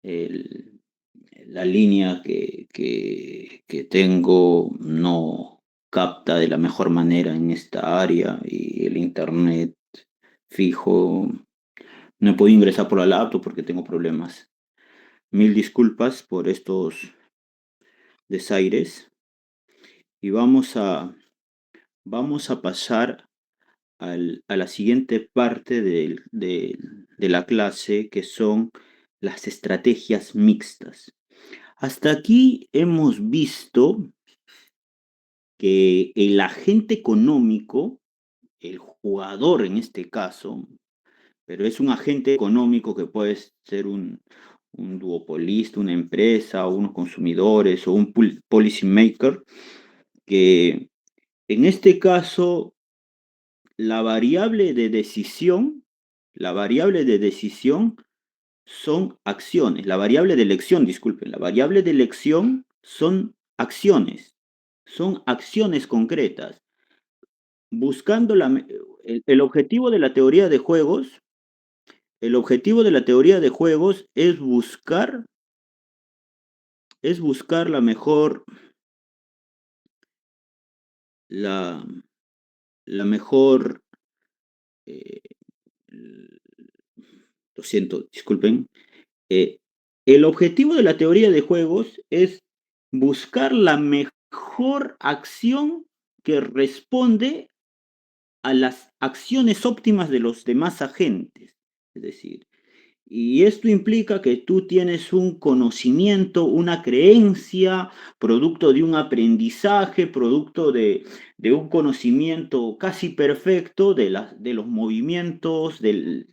el- la línea que tengo no capta de la mejor manera en esta área y el internet fijo. No he podido ingresar por la laptop porque tengo problemas. Mil disculpas por estos desaires y vamos a pasar a la siguiente parte de la clase, que son las estrategias mixtas. Hasta aquí hemos visto que el agente económico, el jugador en este caso, pero es un agente económico que puede ser un duopolista, una empresa, o unos consumidores, o un policy maker, que en este caso la variable de decisión, la variable de decisión son acciones, la variable de elección, disculpen, la variable de elección son acciones concretas. Buscando el objetivo de la teoría de juegos, el objetivo de la teoría de juegos es buscar la, la mejor, eh, lo siento, disculpen. eh, el objetivo de la teoría de juegos es buscar la mejor acción que responde a las acciones óptimas de los demás agentes. Es decir, y esto implica que tú tienes un conocimiento, una creencia, producto de un aprendizaje, producto de un conocimiento casi perfecto de los movimientos, de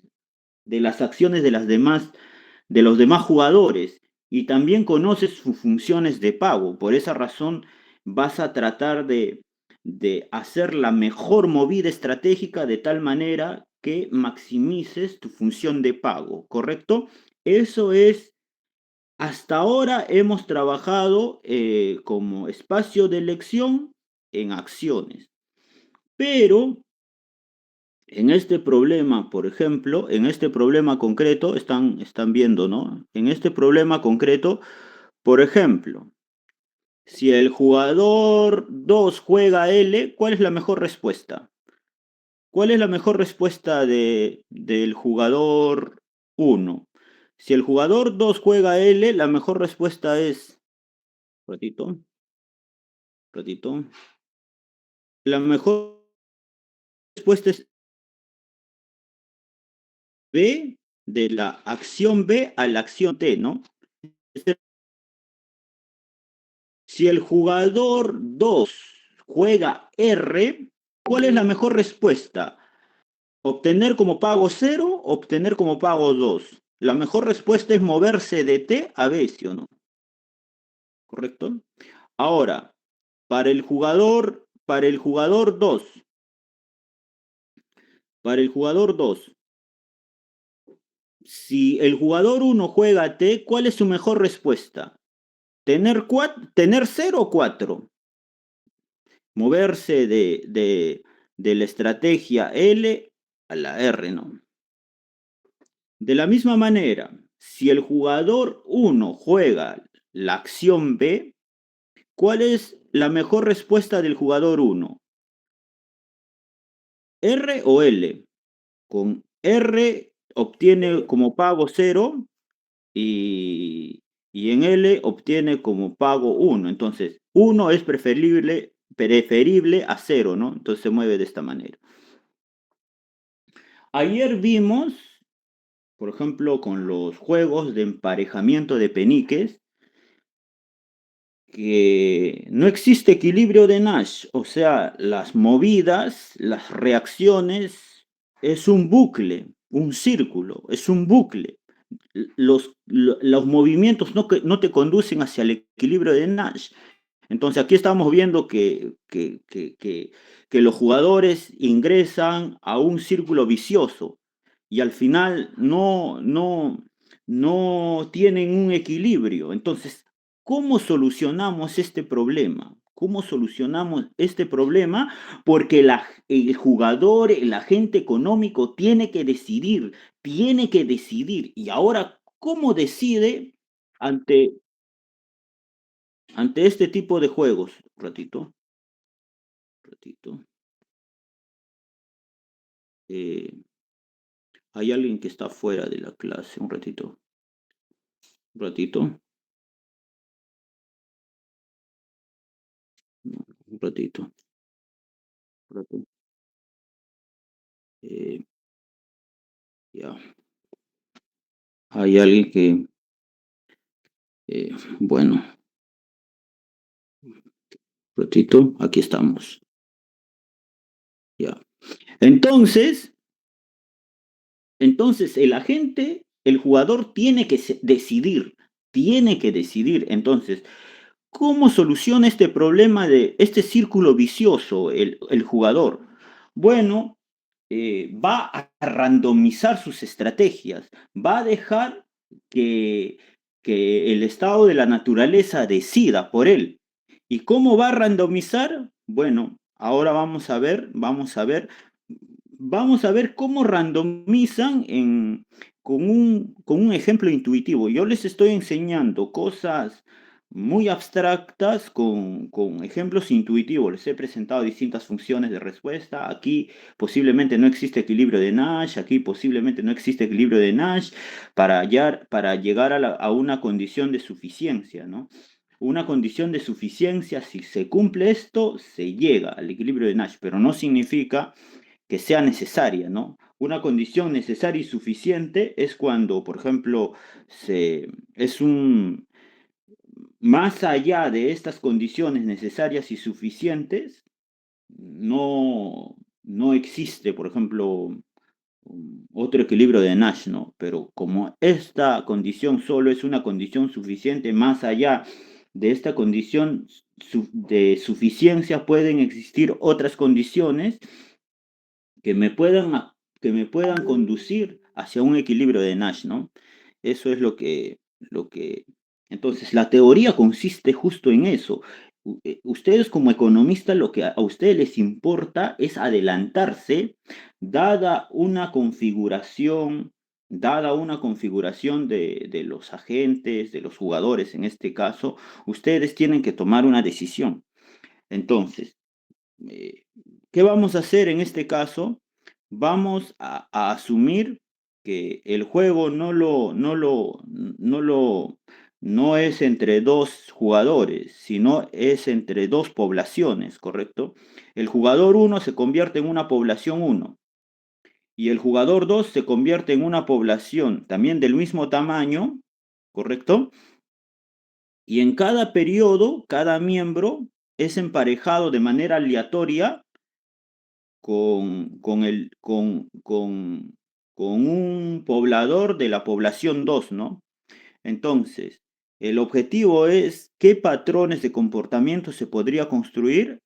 las acciones de los demás jugadores, y también conoces sus funciones de pago. Por esa razón vas a tratar de hacer la mejor movida estratégica de tal manera que maximices tu función de pago, ¿correcto? Eso es, hasta ahora hemos trabajado como espacio de elección en acciones, pero en este problema, por ejemplo, en este problema concreto, están viendo, ¿no? En este problema concreto, por ejemplo, si el jugador 2 juega L, ¿cuál es la mejor respuesta? ¿Cuál es la mejor respuesta del jugador uno? Si el jugador 2 juega L, la mejor respuesta es... Ratito, ratito. La mejor respuesta es B, de la acción B a la acción T, ¿no? Si el jugador 2 juega R, ¿cuál es la mejor respuesta? ¿Obtener como pago 0 o obtener como pago 2? La mejor respuesta es moverse de T a B, ¿sí o no? ¿Correcto? Ahora, para el jugador 2, si el jugador 1 juega T, ¿cuál es su mejor respuesta? ¿Tener 0 o 4? Moverse de la estrategia L a la R, ¿no? De la misma manera, si el jugador 1 juega la acción B, ¿cuál es la mejor respuesta del jugador 1? ¿R o L? Con R obtiene como pago 0 y en L obtiene como pago 1. Entonces, 1 es preferible a 0, ¿no? Entonces se mueve de esta manera. Ayer vimos, por ejemplo, con los juegos de emparejamiento de peniques, que no existe equilibrio de Nash, o sea, las movidas, las reacciones, es un bucle, un círculo, es un bucle. Los movimientos no te conducen hacia el equilibrio de Nash. Entonces aquí estamos viendo que los jugadores ingresan a un círculo vicioso y al final no tienen un equilibrio. Entonces, ¿cómo solucionamos este problema? ¿Cómo solucionamos este problema? Porque el jugador, el agente económico tiene que decidir. Y ahora, ¿cómo decide? ante, ante este tipo de juegos, ratito, eh, hay alguien que está fuera de la clase, un ratito, no, un ratito, un rato, eh, ya, hay alguien que, bueno, ratito, aquí estamos, ya. Entonces, entonces el agente, el jugador decidir, tiene que decidir. Entonces, ¿cómo soluciona este problema de este círculo vicioso el jugador? Bueno, va a randomizar sus estrategias, va a dejar que, que el estado de la naturaleza decida por él. ¿Y cómo va a randomizar? Bueno, ahora vamos a ver cómo randomizan con un ejemplo intuitivo. Yo les estoy enseñando cosas muy abstractas con ejemplos intuitivos. Les he presentado distintas funciones de respuesta. Aquí posiblemente no existe equilibrio de Nash, aquí posiblemente no existe equilibrio de Nash para llegar a una condición de suficiencia, ¿no? Una condición de suficiencia, si se cumple esto, se llega al equilibrio de Nash, pero no significa que sea necesaria, ¿no? Una condición necesaria y suficiente es cuando, por ejemplo, es un, más allá de estas condiciones necesarias y suficientes, no existe, por ejemplo, otro equilibrio de Nash, ¿no? Pero como esta condición solo es una condición suficiente, más allá de esta condición de suficiencia pueden existir otras condiciones que me puedan, que me puedan conducir hacia un equilibrio de Nash, ¿no? Eso es lo que... Entonces, la teoría consiste justo en eso. Ustedes como economistas lo que a ustedes les importa es adelantarse, dada una configuración, dada una configuración de los agentes, de los jugadores en este caso, ustedes tienen que tomar una decisión. Entonces, eh, ¿qué vamos a hacer en este caso? Vamos a asumir que el juego no es entre dos jugadores, sino es entre dos poblaciones, ¿correcto? El jugador uno se convierte en una población uno y el jugador 2 se convierte en una población también del mismo tamaño, ¿correcto? Y en cada periodo, cada miembro es emparejado de manera aleatoria con un poblador de la población 2, ¿no? Entonces, el objetivo es qué patrones de comportamiento se podría construir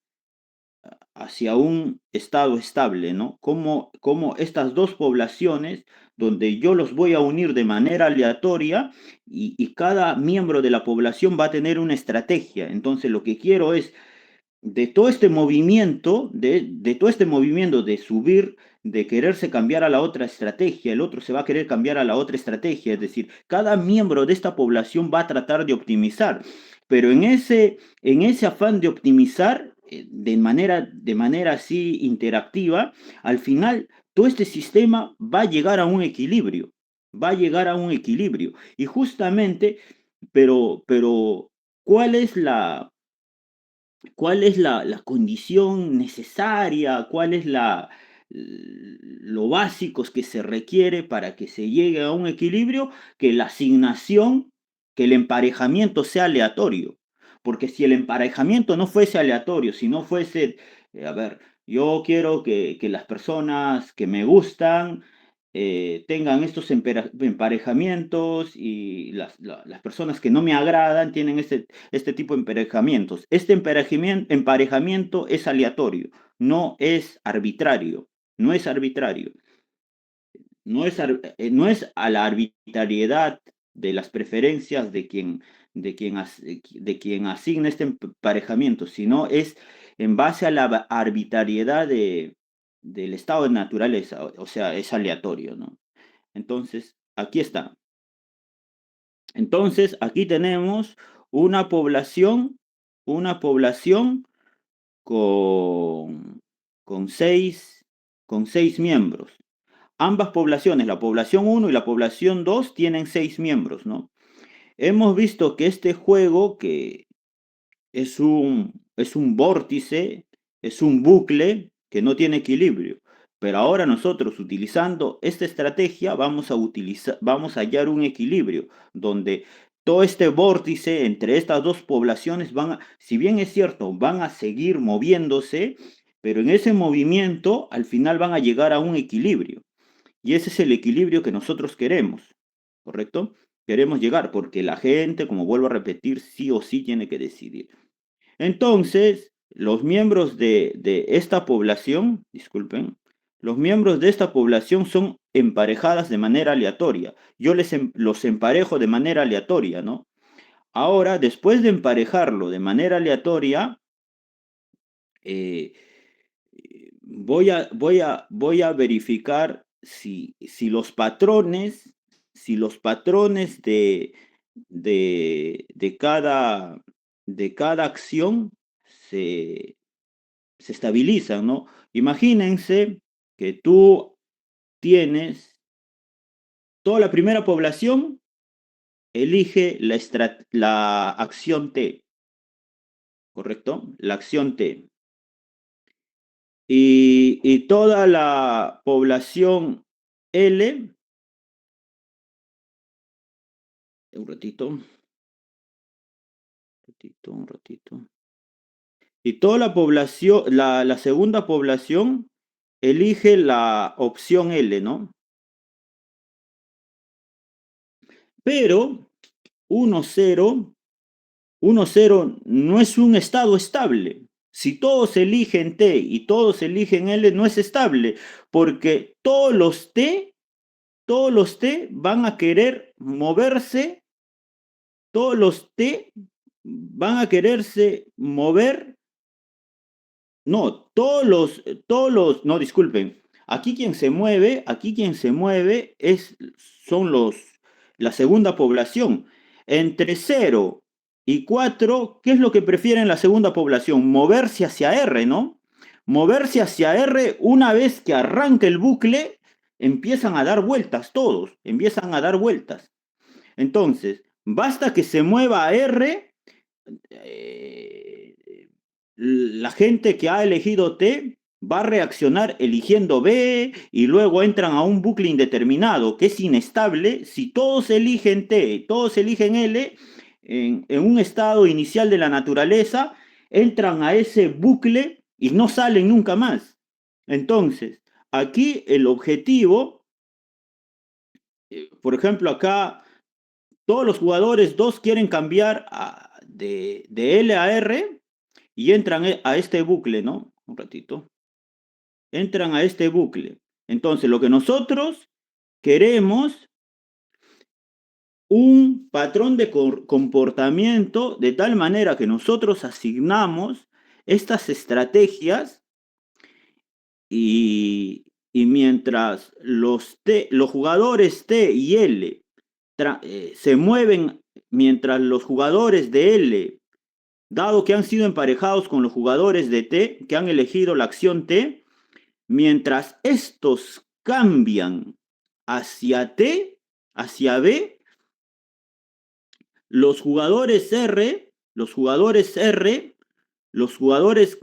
hacia un estado estable, ¿no? Como estas dos poblaciones, donde yo los voy a unir de manera aleatoria y cada miembro de la población va a tener una estrategia. Entonces, lo que quiero es de todo este movimiento de subir, de quererse cambiar a la otra estrategia, el otro se va a querer cambiar a la otra estrategia, es decir, cada miembro de esta población va a tratar de optimizar, pero en ese afán de optimizar de manera así interactiva, al final todo este sistema va a llegar a un equilibrio, va a llegar a un equilibrio. Y justamente, pero ¿cuál es la condición necesaria, cuál es lo básico que se requiere para que se llegue a un equilibrio, que la asignación, que el emparejamiento sea aleatorio. Porque si el emparejamiento no fuese aleatorio, si no fuese, a ver, yo quiero que las personas que me gustan tengan estos emparejamientos y las personas que no me agradan tienen este tipo de emparejamientos. Este emparejamiento es aleatorio, no es arbitrario, no es arbitrario, no es a la arbitrariedad de las preferencias de quien asigna este emparejamiento, sino es en base a la arbitrariedad del estado de naturaleza, o sea, es aleatorio, ¿no? Entonces, aquí está. Entonces, aquí tenemos una población, una población con, con seis, con 6 miembros. Ambas poblaciones, la población uno y la población 2, tienen 6 miembros, ¿no? Hemos visto que este juego, que es un vórtice, es un bucle que no tiene equilibrio. Pero ahora nosotros, utilizando esta estrategia, vamos a hallar un equilibrio donde todo este vórtice entre estas dos poblaciones si bien es cierto, van a seguir moviéndose, pero en ese movimiento al final van a llegar a un equilibrio. Y ese es el equilibrio que nosotros queremos, ¿correcto? Queremos llegar porque la gente, como vuelvo a repetir, sí o sí tiene que decidir. Entonces, los miembros de esta población, disculpen, los miembros de esta población son emparejadas de manera aleatoria. Yo los emparejo de manera aleatoria, ¿no? Ahora, después de emparejarlo de manera aleatoria, eh, voy a verificar si los patrones de cada acción se, se estabilizan, ¿no? Imagínense que tú tienes toda la primera población, elige la acción T, ¿correcto? La acción T. Y toda la población L, un ratito. Y toda la población, la segunda población, elige la opción L, ¿no? Pero 1, 0, 1, 0 no es un estado estable. Si todos eligen T y todos eligen L, no es estable, porque todos los T van a querer moverse, todos los T van a quererse mover. No, no, disculpen. Aquí quien se mueve son la segunda población. Entre 0 y 4, ¿qué es lo que prefieren la segunda población? Moverse hacia R, ¿no? Moverse hacia R, una vez que arranca el bucle, empiezan a dar vueltas todos, empiezan a dar vueltas. Entonces, basta que se mueva a R, eh, la gente que ha elegido T va a reaccionar eligiendo B y luego entran a un bucle indeterminado que es inestable. Si todos eligen T y todos eligen L, en un estado inicial de la naturaleza, entran a ese bucle y no salen nunca más. Entonces, aquí el objetivo, por ejemplo, acá todos los jugadores 2 quieren cambiar de L a R y entran a este bucle, ¿no? Un ratito. Entran a este bucle. Entonces, lo que nosotros queremos, un patrón de comportamiento de tal manera que nosotros asignamos estas estrategias y mientras los jugadores T y L se mueven, mientras los jugadores de L, dado que han sido emparejados con los jugadores de T, que han elegido la acción T, mientras estos cambian hacia T, hacia B, los jugadores R, los jugadores R, los jugadores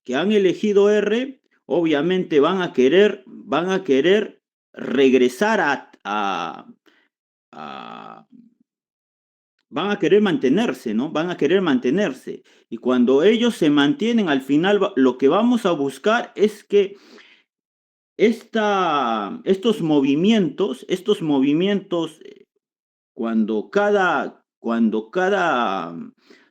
que han elegido R, obviamente van a querer regresar a van a querer mantenerse, ¿no? Van a querer mantenerse. Y cuando ellos se mantienen, al final lo que vamos a buscar es que estos movimientos, cuando cada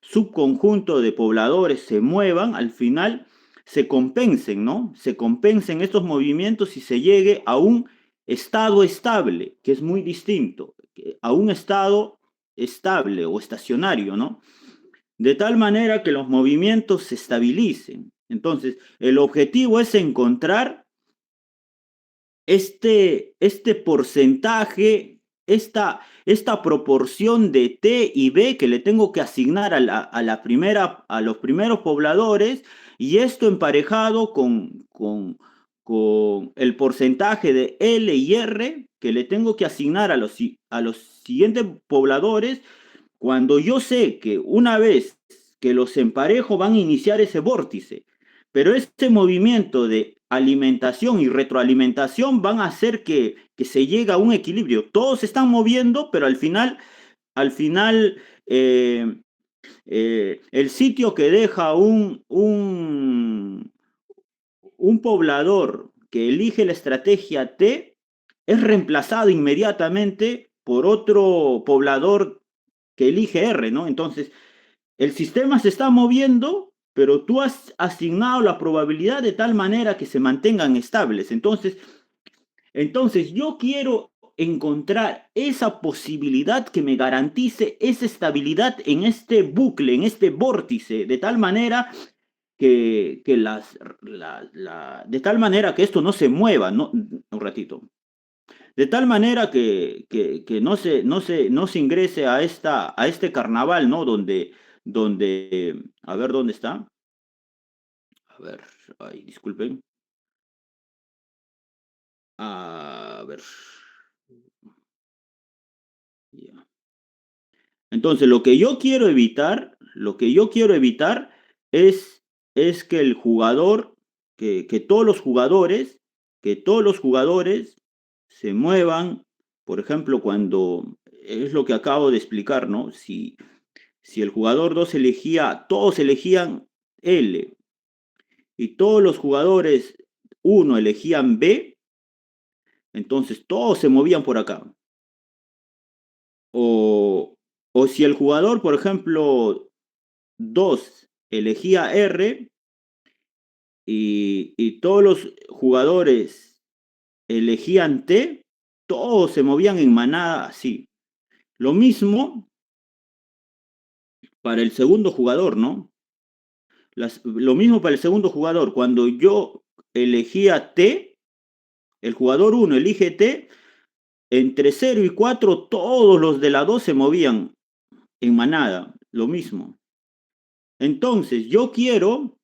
subconjunto de pobladores se muevan, al final se compensen, ¿no? Se compensen estos movimientos y se llegue a un estado estable, que es muy distinto, a un estado estable o estacionario, ¿no? De tal manera que los movimientos se estabilicen. Entonces, el objetivo es encontrar este porcentaje esta proporción de T y B que le tengo que asignar a los primeros pobladores, y esto emparejado con el porcentaje de L y R que le tengo que asignar a los siguientes pobladores, cuando yo sé que una vez que los emparejo van a iniciar ese vórtice, pero este movimiento de alimentación y retroalimentación van a hacer que se llegue a un equilibrio. Todos se están moviendo, pero al final el sitio que deja un poblador que elige la estrategia T es reemplazado inmediatamente por otro poblador que elige R, ¿no? Entonces, el sistema se está moviendo, pero tú has asignado la probabilidad de tal manera que se mantengan estables. Entonces yo quiero encontrar esa posibilidad que me garantice esa estabilidad en este bucle, en este vórtice, de tal manera de tal manera que esto no se mueva, ¿no? Un ratito. De tal manera que no se ingrese a este carnaval, ¿no? A ver, ¿dónde está? A ver, ay, disculpen. A ver. Ya. Entonces, lo que yo quiero evitar es que el jugador, que todos los jugadores se muevan, por ejemplo, cuando es lo que acabo de explicar, ¿no? Si el jugador 2 todos elegían L y todos los jugadores uno elegían B, entonces todos se movían por acá. O si el jugador, por ejemplo, 2 elegía R y todos los jugadores elegían T, todos se movían en manada así. Lo mismo para el segundo jugador, ¿no? Lo mismo para el segundo jugador. Cuando yo elegía T, el jugador uno elige T, entre 0 y 4 todos los de la 2 se movían en manada, lo mismo. Entonces, yo quiero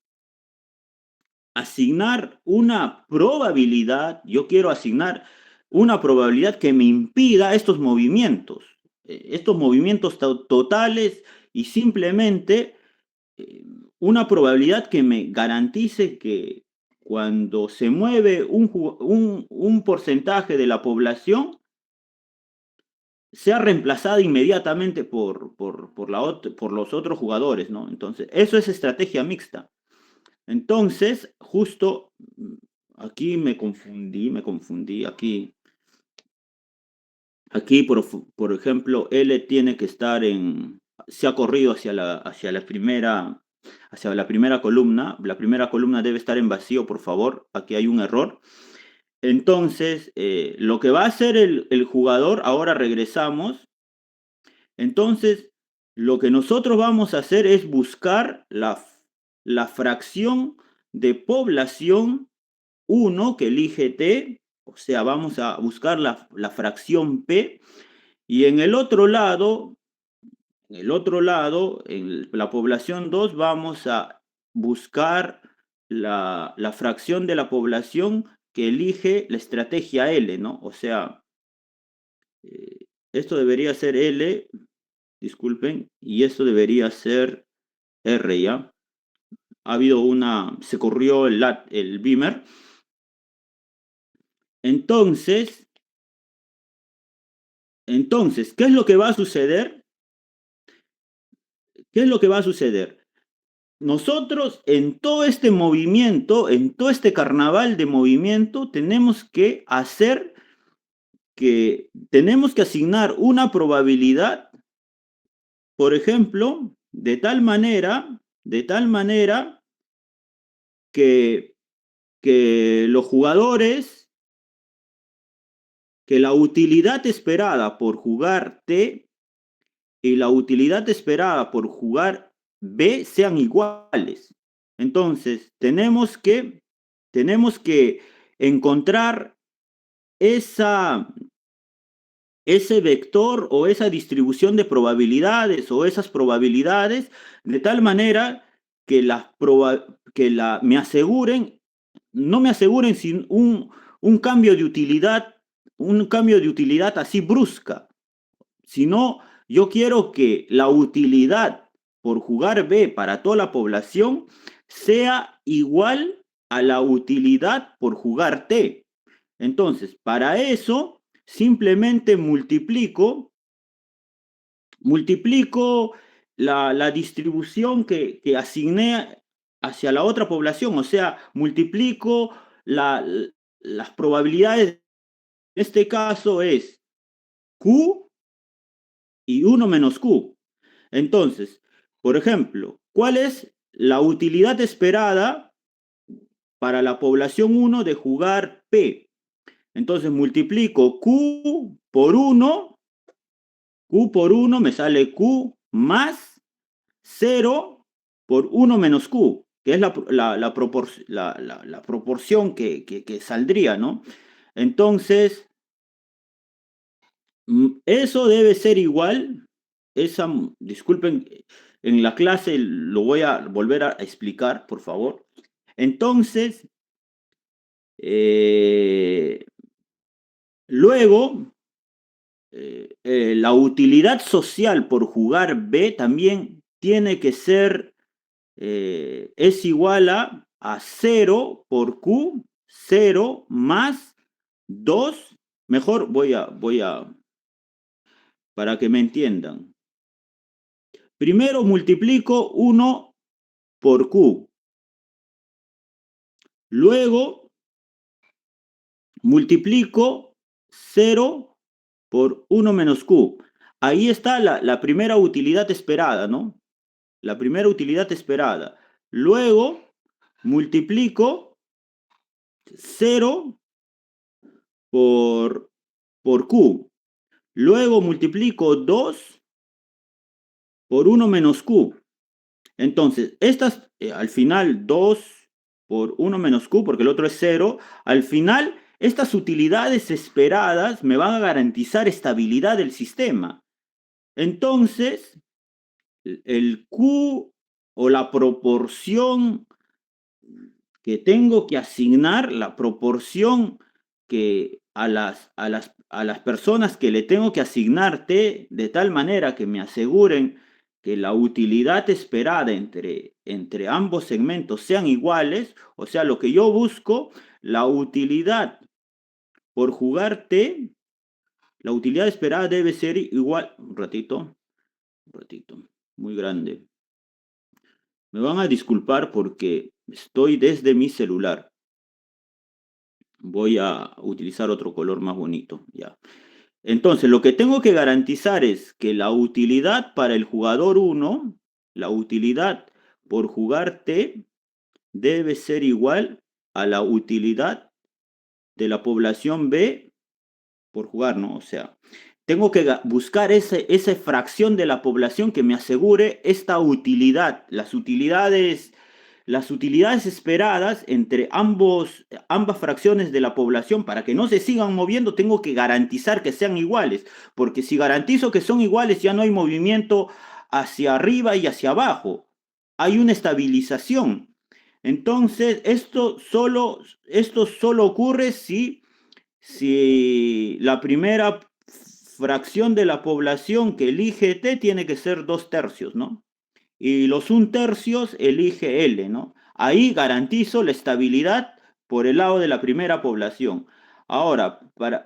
yo quiero asignar una probabilidad que me impida estos movimientos totales, y simplemente una probabilidad que me garantice que cuando se mueve un porcentaje de la población, sea reemplazada inmediatamente por los otros jugadores, ¿no? Entonces, eso es estrategia mixta. Entonces, justo aquí me confundí, aquí por ejemplo, L tiene que estar se ha corrido hacia la primera columna debe estar en vacío, por favor, aquí hay un error. Entonces, lo que va a hacer el jugador, ahora regresamos, entonces, lo que nosotros vamos a hacer es buscar la fracción de población uno que elige T, o sea, vamos a buscar la fracción P, y en la población 2 vamos a buscar la fracción de la población que elige la estrategia L, ¿no? O sea, esto debería ser L, disculpen, y esto debería ser R, ¿ya? Se corrió el beamer. Entonces, ¿qué es lo que va a suceder? ¿Qué es lo que va a suceder? Nosotros en todo este movimiento, en todo este carnaval de movimiento, tenemos que asignar una probabilidad, por ejemplo, de tal manera que, que los jugadores, que la utilidad esperada por jugar T y la utilidad esperada por jugar B sean iguales. Entonces, tenemos que encontrar esa, ese vector o esa distribución de probabilidades o esas probabilidades de tal manera que, me aseguren, no me aseguren sin un un cambio de utilidad así brusca, sino yo quiero que la utilidad por jugar B para toda la población sea igual a la utilidad por jugar T. Entonces, para eso, simplemente multiplico la distribución que asigné hacia la otra población, o sea, multiplico la, las probabilidades. En este caso es Q y 1 menos Q. Entonces, por ejemplo, ¿cuál es la utilidad esperada para la población 1 de jugar P? Entonces multiplico Q por 1 me sale Q más 0 por 1 menos Q, que es la proporción que saldría, ¿no? Entonces, eso debe ser igual, disculpen, en la clase lo voy a volver a explicar, por favor. Entonces, eh, luego, la utilidad social por jugar B también tiene que ser, es igual a 0 por Q, 0 más 2. Mejor para que me entiendan. Primero multiplico 1 por Q. Luego multiplico 0 por 1 menos Q. Ahí está la primera utilidad esperada, ¿no? La primera utilidad esperada. Luego multiplico 0 por, por Q. Luego multiplico 2 por 1 menos Q. Entonces, estas, al final, 2 por 1 menos Q, porque el otro es 0, al final, estas utilidades esperadas me van a garantizar estabilidad del sistema. Entonces, el Q o la proporción que tengo que asignar, la proporción que a las personas que le tengo que asignar T, de tal manera que me aseguren que la utilidad esperada entre ambos segmentos sean iguales, o sea, lo que yo busco, la utilidad por jugar T, la utilidad esperada debe ser igual, un ratito, muy grande. Me van a disculpar porque estoy desde mi celular. Voy a utilizar otro color más bonito, ya. Entonces, lo que tengo que garantizar es que la utilidad para el jugador 1, la utilidad por jugar T, debe ser igual a la utilidad de la población B por jugar, ¿no? O sea, tengo que buscar esa fracción de la población que me asegure esta utilidad, las utilidades esperadas entre ambas fracciones de la población para que no se sigan moviendo, tengo que garantizar que sean iguales, porque si garantizo que son iguales ya no hay movimiento hacia arriba y hacia abajo, hay una estabilización. Entonces, esto solo ocurre si la primera fracción de la población que elige T tiene que ser 2/3, ¿no? Y los 1/3 elige L, ¿no? Ahí garantizo la estabilidad por el lado de la primera población. Ahora,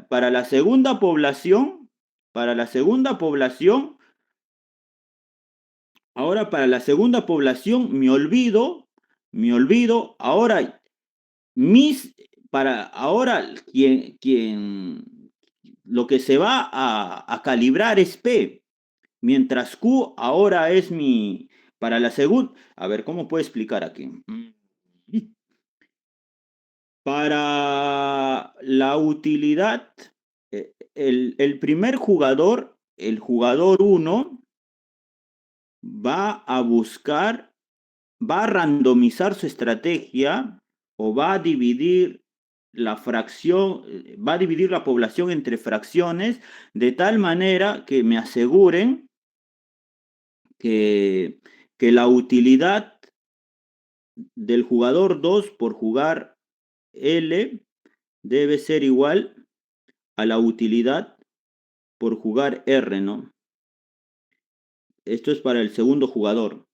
para la segunda población, para la segunda población, ahora para la segunda población me olvido, ahora mis, para ahora lo que se va a calibrar es P, mientras Q ahora es para la segunda, a ver, ¿cómo puedo explicar aquí? Para la utilidad, el primer jugador, el jugador uno va a buscar, va a randomizar su estrategia o va a dividir la fracción, va a dividir la población entre fracciones de tal manera que me aseguren que, que la utilidad del jugador 2 por jugar L debe ser igual a la utilidad por jugar R, ¿no? Esto es para el segundo jugador.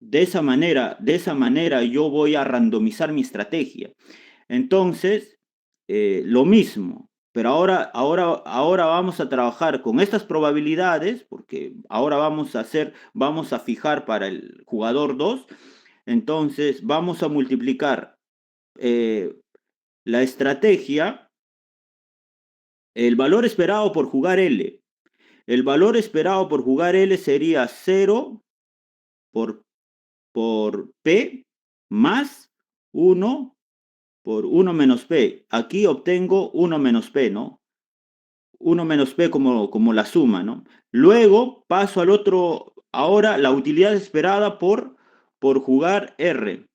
De esa manera yo voy a randomizar mi estrategia. Entonces, lo mismo, pero ahora vamos a trabajar con estas probabilidades, porque ahora vamos a fijar para el jugador 2. Entonces vamos a multiplicar eh, la estrategia, el valor esperado por jugar L. El valor esperado por jugar L sería 0 por, por P más 1 por 1 menos P. Aquí obtengo 1 menos P, ¿no? 1 menos P como la suma, ¿no? Luego paso al otro, ahora la utilidad esperada por jugar R.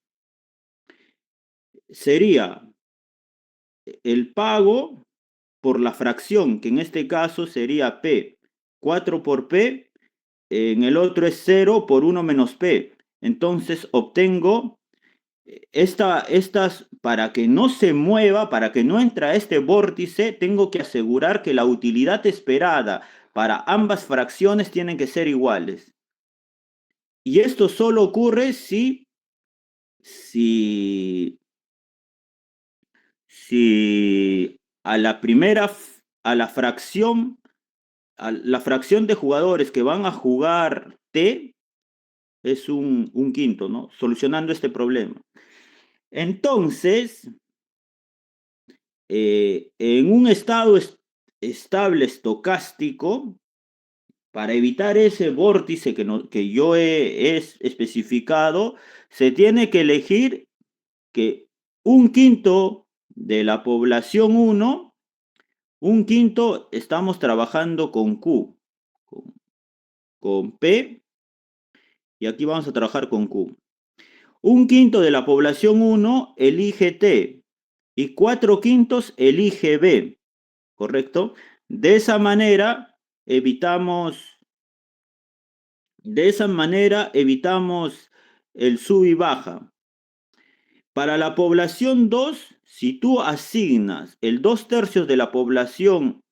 Sería el pago por la fracción, que en este caso sería P. 4 por P, en el otro es 0 por 1 menos P. Entonces obtengo para que no se mueva, para que no entre a este vórtice, tengo que asegurar que la utilidad esperada para ambas fracciones tienen que ser iguales. Y esto solo ocurre si, si a la fracción de jugadores que van a jugar T es un quinto, ¿no? Solucionando este problema. Entonces, en un estado estable estocástico, para evitar ese vórtice que yo he especificado, se tiene que elegir que un quinto de la población 1, un quinto estamos trabajando con Q, con, con P, y aquí vamos a trabajar con Q. Un quinto de la población 1 elige T y 4/5 elige B, ¿correcto? De esa manera evitamos, evitamos el sub y baja. Para la población 2, si tú asignas el 2/3 de la población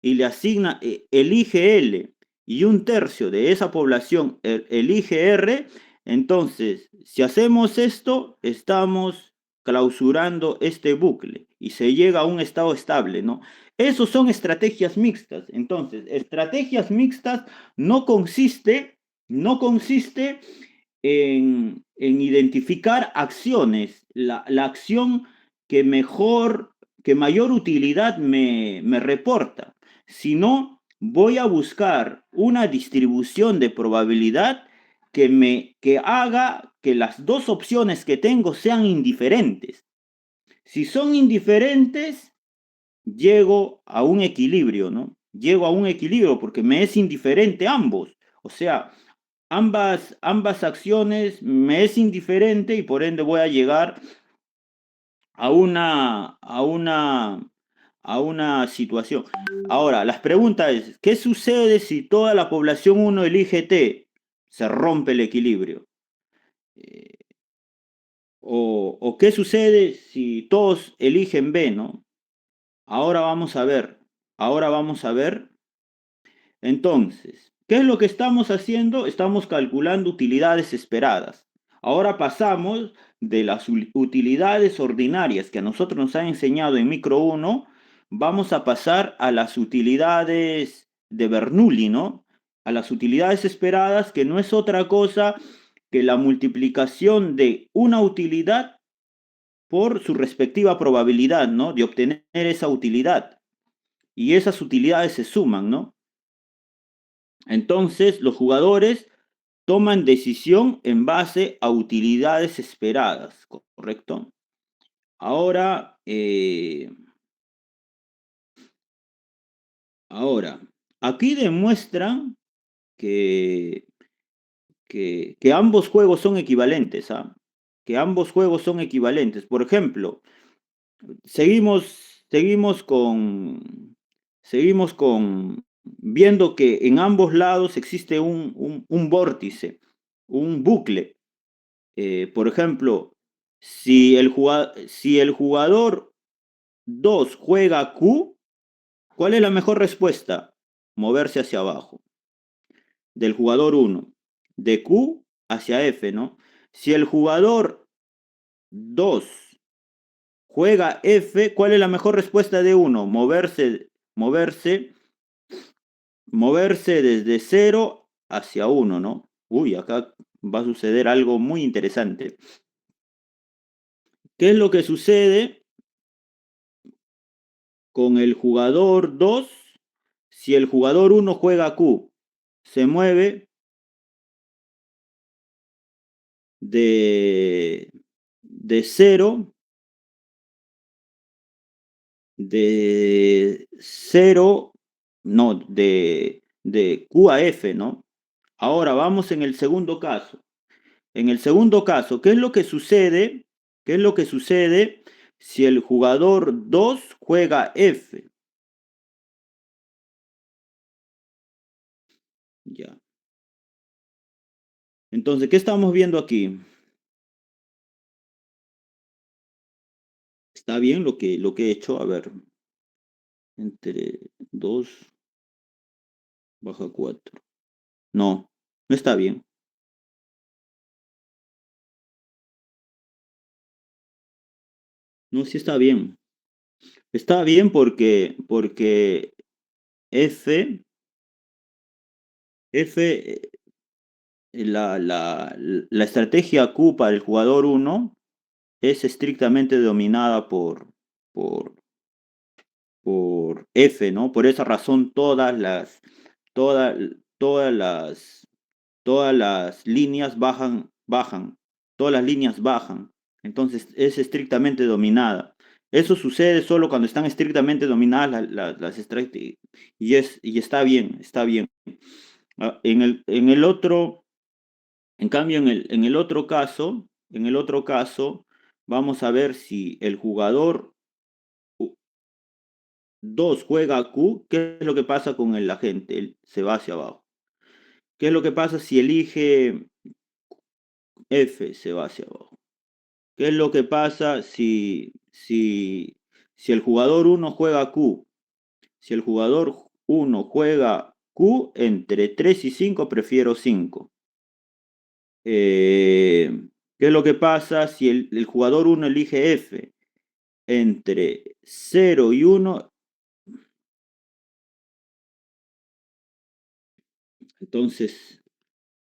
y le asigna, elige L y 1/3 de esa población elige R, entonces si hacemos esto, estamos clausurando este bucle y se llega a un estado estable, ¿no? Esos son estrategias mixtas. Entonces, estrategias mixtas no consiste en identificar acciones, la acción que mayor utilidad me reporta, sino voy a buscar una distribución de probabilidad que haga que las dos opciones que tengo sean indiferentes. Si son indiferentes, llego a un equilibrio, ¿no? Llego a un equilibrio porque me es indiferente ambos. O sea, ambas acciones me es indiferente y por ende voy a llegar a una situación. Ahora, las preguntas es, ¿qué sucede si toda la población 1 elige T? Se rompe el equilibrio. Eh, o qué sucede si todos eligen B, ¿no? Ahora vamos a ver. Ahora vamos a ver. Entonces, ¿qué es lo que estamos haciendo? Estamos calculando utilidades esperadas. Ahora pasamos de las utilidades ordinarias que a nosotros nos han enseñado en micro 1, vamos a pasar a las utilidades de Bernoulli, ¿no? A las utilidades esperadas, que no es otra cosa que la multiplicación de una utilidad por su respectiva probabilidad, ¿no? De obtener esa utilidad. Y esas utilidades se suman, ¿no? Entonces, los jugadores toman decisión en base a utilidades esperadas, ¿correcto? Ahora, ahora, aquí demuestran que, que ambos juegos son equivalentes, ¿ah? Que ambos juegos son equivalentes. Por ejemplo, seguimos con viendo que en ambos lados existe un vórtice, un bucle. Por ejemplo, si el jugador 2 juega Q, ¿cuál es la mejor respuesta? Moverse hacia abajo. Del jugador uno, de Q hacia F, ¿no? Si el jugador 2 juega F, ¿cuál es la mejor respuesta de uno? Moverse desde cero hacia uno, ¿no? Uy, acá va a suceder algo muy interesante. ¿Qué es lo que sucede con el jugador 2? Si el jugador uno juega Q, se mueve de cero, de cero, no, de Q a F, ¿no? Ahora vamos en el segundo caso. En el segundo caso, ¿qué es lo que sucede? ¿Qué es lo que sucede si el jugador 2 juega F? Ya. Entonces, ¿qué estamos viendo aquí? ¿Está bien lo que he hecho? A ver, entre 2 baja 4. No, no está bien. No, sí está bien. Está bien porque F, F, la estrategia Q para el jugador uno es estrictamente dominada por, por F, ¿no? Por esa razón todas, todas las, todas las líneas bajan, todas las líneas bajan. Entonces es estrictamente dominada. Eso sucede solo cuando están estrictamente dominadas las estrategias. Y está bien, está bien. En el otro, en cambio, en el otro caso, vamos a ver si el jugador 2 juega Q, ¿qué es lo que pasa con el agente? Él se va hacia abajo. ¿Qué es lo que pasa si elige F? Se va hacia abajo. ¿Qué es lo que pasa si el jugador uno juega Q? Si el jugador uno juega Q, entre 3 y 5 prefiero 5. ¿Qué es lo que pasa si el jugador uno elige F? Entre 0 y 1? Entonces,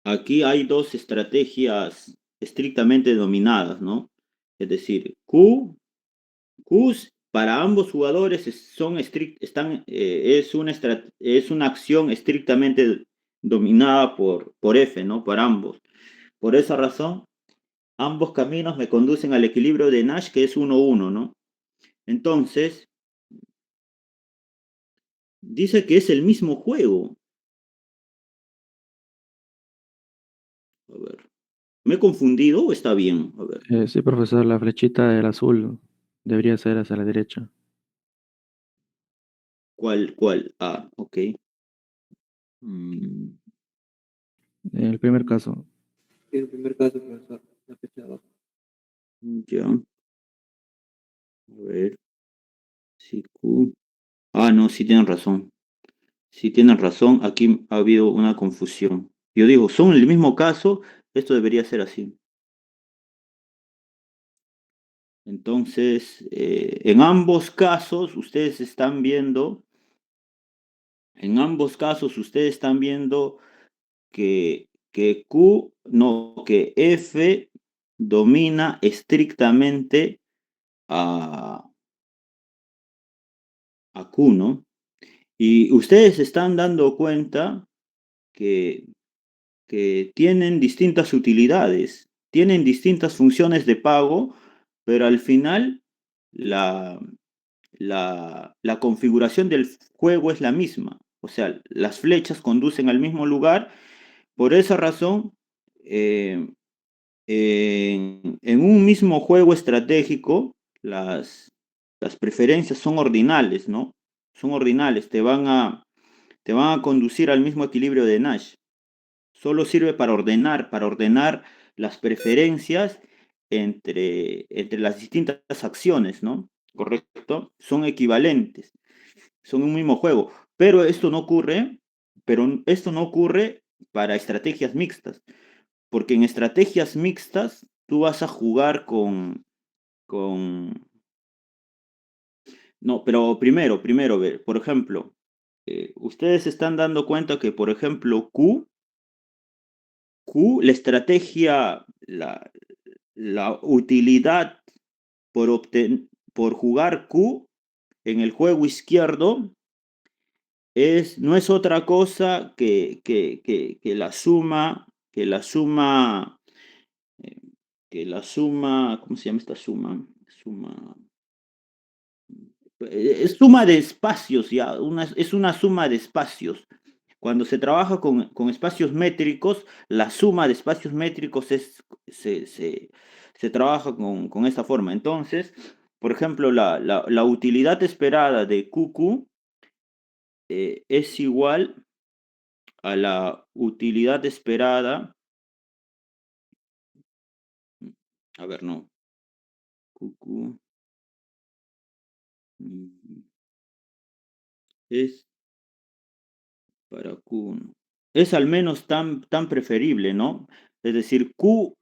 aquí hay dos estrategias estrictamente dominadas, ¿no? Es decir, Qs para ambos jugadores es una acción estrictamente dominada por F, ¿no? Para ambos. Por esa razón, ambos caminos me conducen al equilibrio de Nash, que es 1-1, ¿no? Entonces, dice que es el mismo juego. A ver, ¿me he confundido o está bien? A ver, Sí, profesor, la flechita del azul debería ser hacia la derecha. ¿cuál? Ah, ok. Mm, En el primer caso. Sí, el primer caso, profesor, la fecha de abajo. ya, a ver, sí, Q. Ah, no, sí tienen razón. Sí tienen razón, aquí ha habido una confusión. Yo digo, son el mismo caso, esto debería ser así. Entonces, en ambos casos ustedes están viendo que F domina estrictamente a, a Q, ¿no? Y ustedes se están dando cuenta que tienen distintas utilidades, tienen distintas funciones de pago, pero al final la, la configuración del juego es la misma. O sea, las flechas conducen al mismo lugar. Por esa razón, eh, en un mismo juego estratégico, las preferencias son ordinales, ¿no? Son ordinales, te van a conducir al mismo equilibrio de Nash. Solo sirve para ordenar las preferencias entre las distintas acciones, ¿no? ¿Correcto? Son equivalentes, son un mismo juego, pero esto no ocurre para estrategias mixtas, porque en estrategias mixtas tú vas a jugar con... No, pero primero, ver, por ejemplo, ustedes se están dando cuenta que, por ejemplo, la estrategia, la utilidad por jugar Q en el juego izquierdo no es otra cosa que la suma, eh, ¿cómo se llama esta suma? Es suma de espacios, ya, es una suma de espacios. Cuando se trabaja con espacios métricos, la suma de espacios métricos se trabaja con esta forma. Entonces, por ejemplo, la utilidad esperada de QQ es igual a la utilidad esperada. A ver, no. QQ es para Q1. Es al menos tan preferible, ¿no? Es decir, Q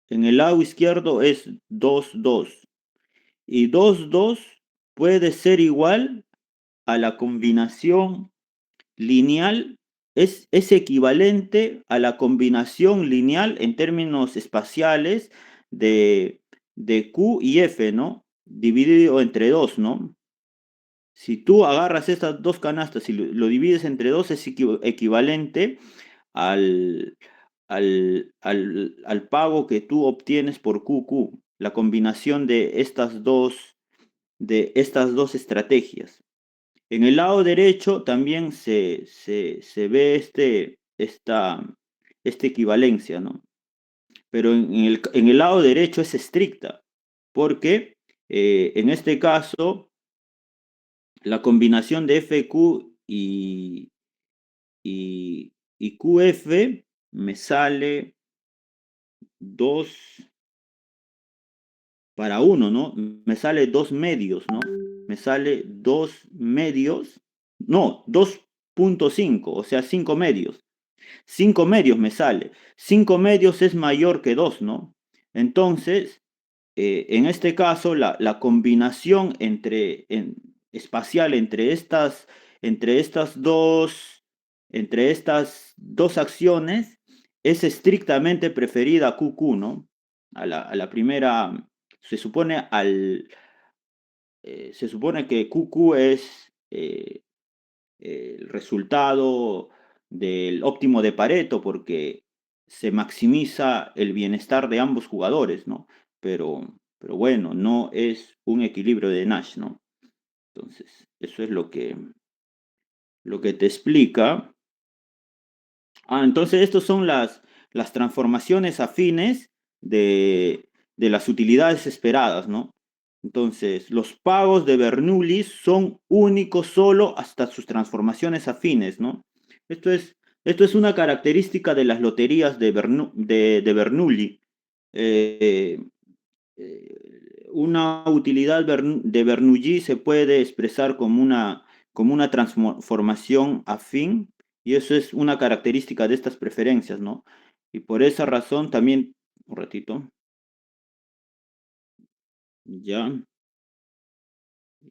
en el lado izquierdo es 2, 2. Y 2, 2 puede ser igual a la combinación lineal, es equivalente a la combinación lineal en términos espaciales de Q y F, ¿no? Dividido entre 2, ¿no? Si tú agarras estas dos canastas y lo divides entre 2, es equivalente al, al pago que tú obtienes por QQ, la combinación de estas dos estrategias. En el lado derecho también se ve esta equivalencia, ¿no? Pero en el lado derecho es estricta, porque en este caso la combinación de FQ y QF me sale 2 para 1, ¿no? Me sale 2 medios, ¿no? Me sale 2 medios, no, 2.5, o sea, 5 medios. 5 medios me sale. 5 medios es mayor que 2, ¿no? Entonces, en este caso, la combinación espacial entre estas dos acciones es estrictamente preferida a QQ, ¿no? A la primera, se supone se supone que QQ es el resultado del óptimo de Pareto porque se maximiza el bienestar de ambos jugadores, ¿no? Pero bueno, no es un equilibrio de Nash, ¿no? Entonces, eso es lo que te explica. Entonces estas son las transformaciones afines de las utilidades esperadas, ¿no? Entonces, los pagos de Bernoulli son únicos solo hasta sus transformaciones afines, ¿no? Esto es una característica de las loterías de Bernoulli. Eh, una utilidad de Bernoulli se puede expresar como una transformación afín, y eso es una característica de estas preferencias, ¿no? Y por esa razón también, un ratito, ya.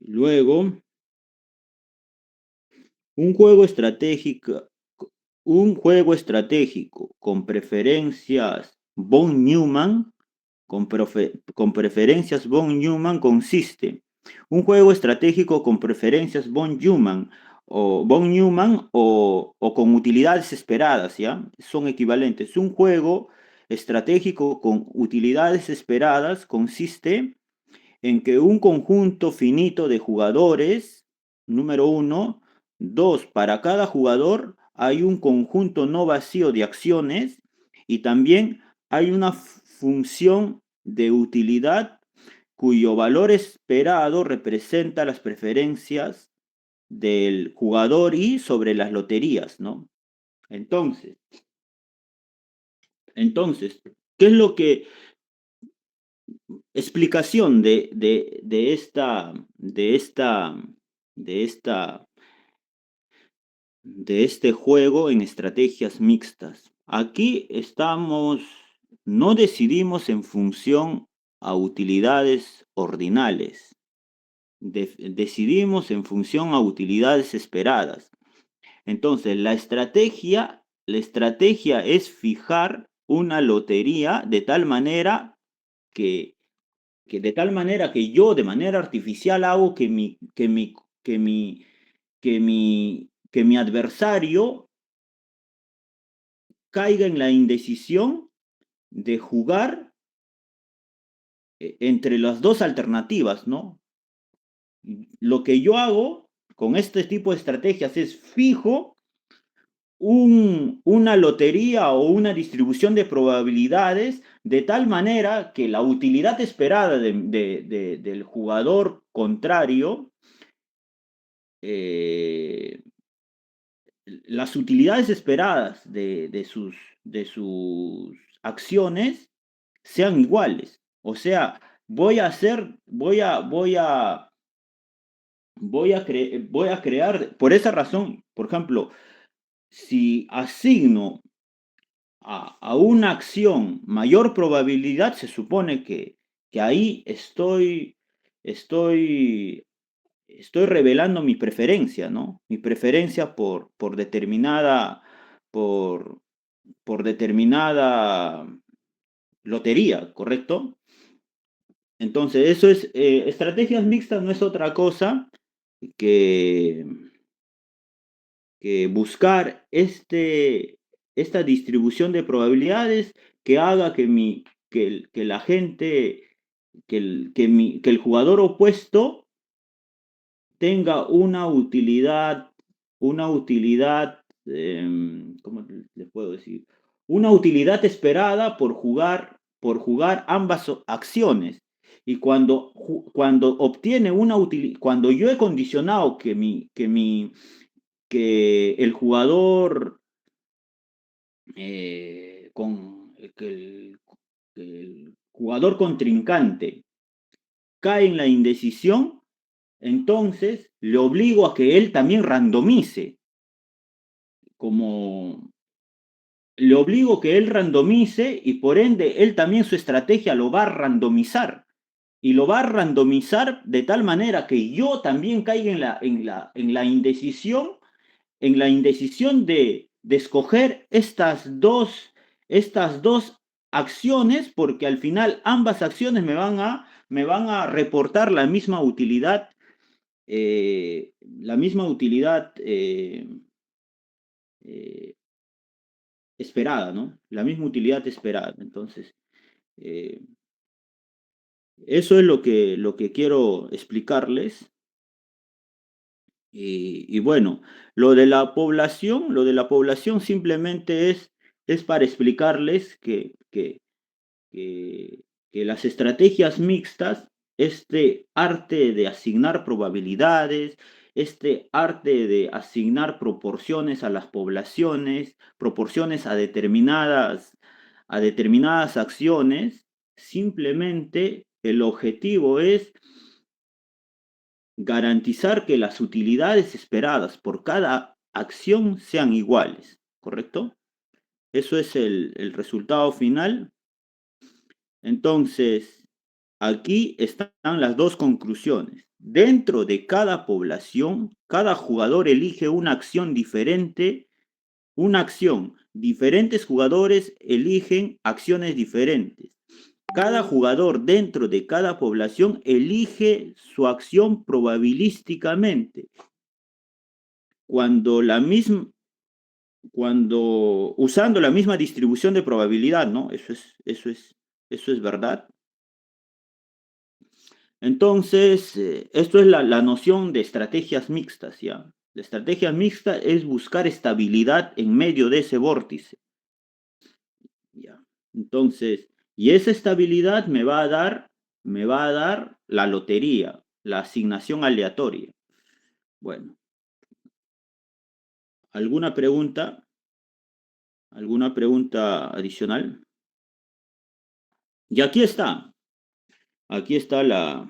Luego, un juego estratégico, con preferencias von Neumann, con preferencias von Neumann consiste. Un juego estratégico con preferencias von Neumann o con utilidades esperadas, ¿ya? Son equivalentes. Un juego estratégico con utilidades esperadas consiste en que un conjunto finito de jugadores, número 1, 2, para cada jugador hay un conjunto no vacío de acciones, y también hay una función de utilidad cuyo valor esperado representa las preferencias del jugador y sobre las loterías, ¿no? Entonces, ¿qué es lo que explicación de este juego en estrategias mixtas? Aquí no decidimos en función a utilidades ordinales, decidimos en función a utilidades esperadas. Entonces, la estrategia es fijar una lotería de tal manera que yo de manera artificial hago que mi adversario caiga en la indecisión de jugar entre las dos alternativas, ¿no? Lo que yo hago con este tipo de estrategias es fijo una lotería o una distribución de probabilidades de tal manera que la utilidad esperada del jugador contrario, las utilidades esperadas de sus acciones sean iguales. O sea, voy a crear, por esa razón, por ejemplo, si asigno a una acción mayor probabilidad, se supone que ahí estoy, estoy revelando mi preferencia, ¿no? Mi preferencia por, por determinada lotería, ¿correcto? Entonces, eso es, estrategias mixtas no es otra cosa que, que buscar esta distribución de probabilidades que haga que la gente, que el jugador opuesto tenga una utilidad, ¿cómo les puedo decir? Una utilidad esperada por jugar ambas acciones. Y cuando obtiene cuando yo he condicionado que el jugador que el jugador contrincante cae en la indecisión, entonces le obligo a que él también randomice, como le obligo que él randomice y por ende él también su estrategia lo va a randomizar. Y lo va a randomizar de tal manera que yo también caiga en la indecisión de escoger estas dos acciones, porque al final ambas acciones me van a reportar la misma utilidad eh, esperada, ¿no? La misma utilidad esperada. Entonces, eh, eso es lo que quiero explicarles. Y bueno, lo de la población simplemente es para explicarles que, que las estrategias mixtas, este arte de asignar probabilidades, este arte de asignar proporciones a las poblaciones, proporciones a determinadas acciones, simplemente el objetivo es garantizar que las utilidades esperadas por cada acción sean iguales, ¿correcto? Eso es el resultado final. Entonces, aquí están las dos conclusiones. Dentro de cada población, cada jugador elige una acción diferente, una acción. Diferentes jugadores eligen acciones diferentes. Cada jugador dentro de cada población elige su acción probabilísticamente. Cuando usando la misma distribución de probabilidad, ¿no? Eso es verdad. Entonces, esto es la noción de estrategias mixtas, ¿ya? La estrategia mixta es buscar estabilidad en medio de ese vórtice, ¿ya? Entonces, y esa estabilidad me va a dar la lotería, la asignación aleatoria. Bueno, ¿alguna pregunta? ¿Alguna pregunta adicional? Y aquí está la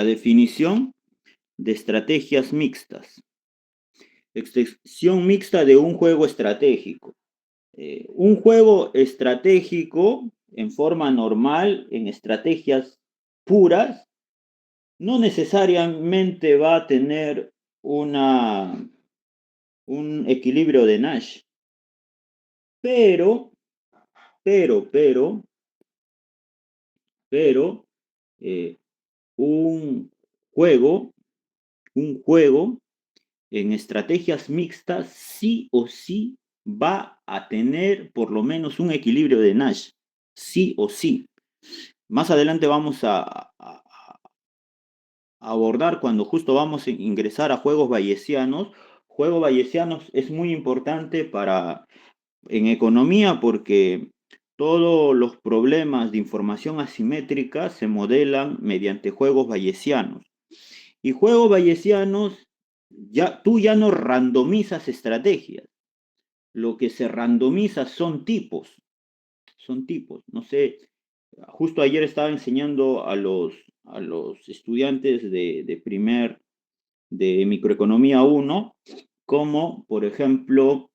definición de estrategias mixtas. Extensión mixta de un juego estratégico. Un juego estratégico en forma normal, en estrategias puras, no necesariamente va a tener un equilibrio de Nash. Pero, pero, eh, un juego, un juego en estrategias mixtas sí o sí va a tener por lo menos un equilibrio de Nash, sí o sí. Más adelante vamos a abordar cuando justo vamos a ingresar a juegos bayesianos. Juegos bayesianos es muy importante en economía porque todos los problemas de información asimétrica se modelan mediante juegos bayesianos. Y juegos bayesianos, tú ya no randomizas estrategias. Lo que se randomiza son tipos. Son tipos. No sé, justo ayer estaba enseñando a los estudiantes de microeconomía 1, cómo, por ejemplo,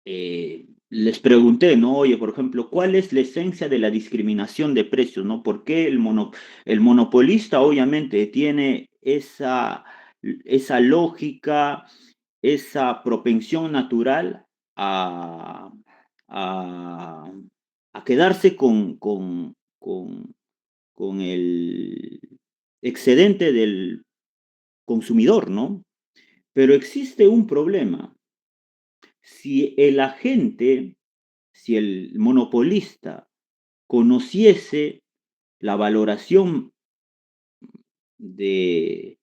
les pregunté, ¿no? Oye, por ejemplo, ¿cuál es la esencia de la discriminación de precios, ¿no? ¿Por qué el monopolista obviamente tiene esa lógica, esa propensión natural a, a, a quedarse con el excedente del consumidor, ¿no? Pero existe un problema. Si el agente, si el monopolista conociese la valoración de,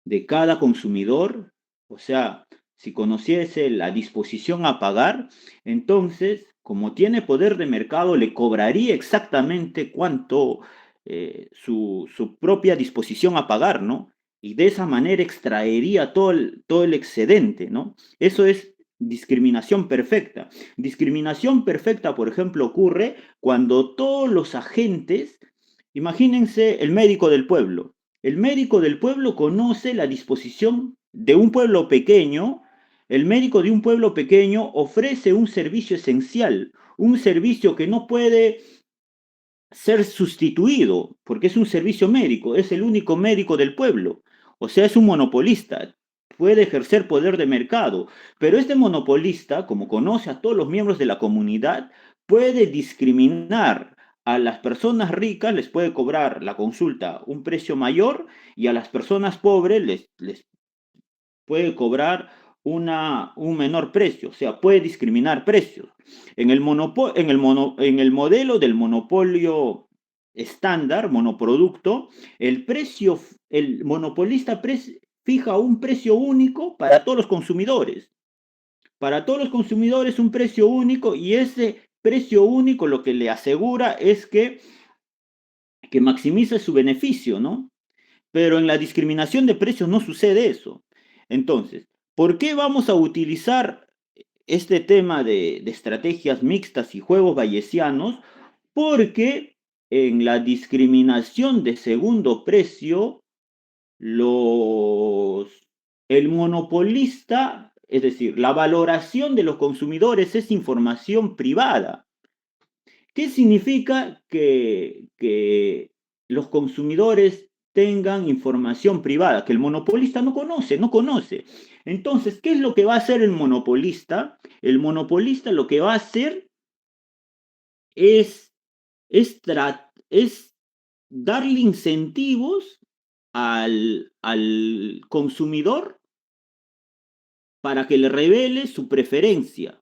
de cada consumidor, o sea, si conociese la disposición a pagar, entonces, como tiene poder de mercado, le cobraría exactamente cuánto su propia disposición a pagar, ¿no? Y de esa manera extraería todo el excedente, ¿no? Eso es discriminación perfecta. Discriminación perfecta, por ejemplo, ocurre cuando todos los agentes, imagínense el médico del pueblo. El médico del pueblo conoce la disposición de un pueblo pequeño. El médico de un pueblo pequeño ofrece un servicio esencial, un servicio que no puede ser sustituido, porque es un servicio médico, es el único médico del pueblo. O sea, es un monopolista, puede ejercer poder de mercado, pero este monopolista, como conoce a todos los miembros de la comunidad, puede discriminar a las personas ricas, les puede cobrar la consulta un precio mayor y a las personas pobres les puede cobrar un menor precio, o sea, puede discriminar precios. En el modelo del monopolio estándar, monoproducto, el monopolista fija un precio único para todos los consumidores. Para todos los consumidores un precio único y ese precio único lo que le asegura es que maximice su beneficio, ¿no? Pero en la discriminación de precios no sucede eso. Entonces, ¿por qué vamos a utilizar este tema de estrategias mixtas y juegos bayesianos? Porque en la discriminación de segundo precio, el monopolista, es decir, la valoración de los consumidores es información privada. ¿Qué significa que los consumidores tengan información privada? Que el monopolista no conoce, no conoce. Entonces, ¿qué es lo que va a hacer el monopolista? El monopolista lo que va a hacer es darle incentivos al consumidor para que le revele su preferencia.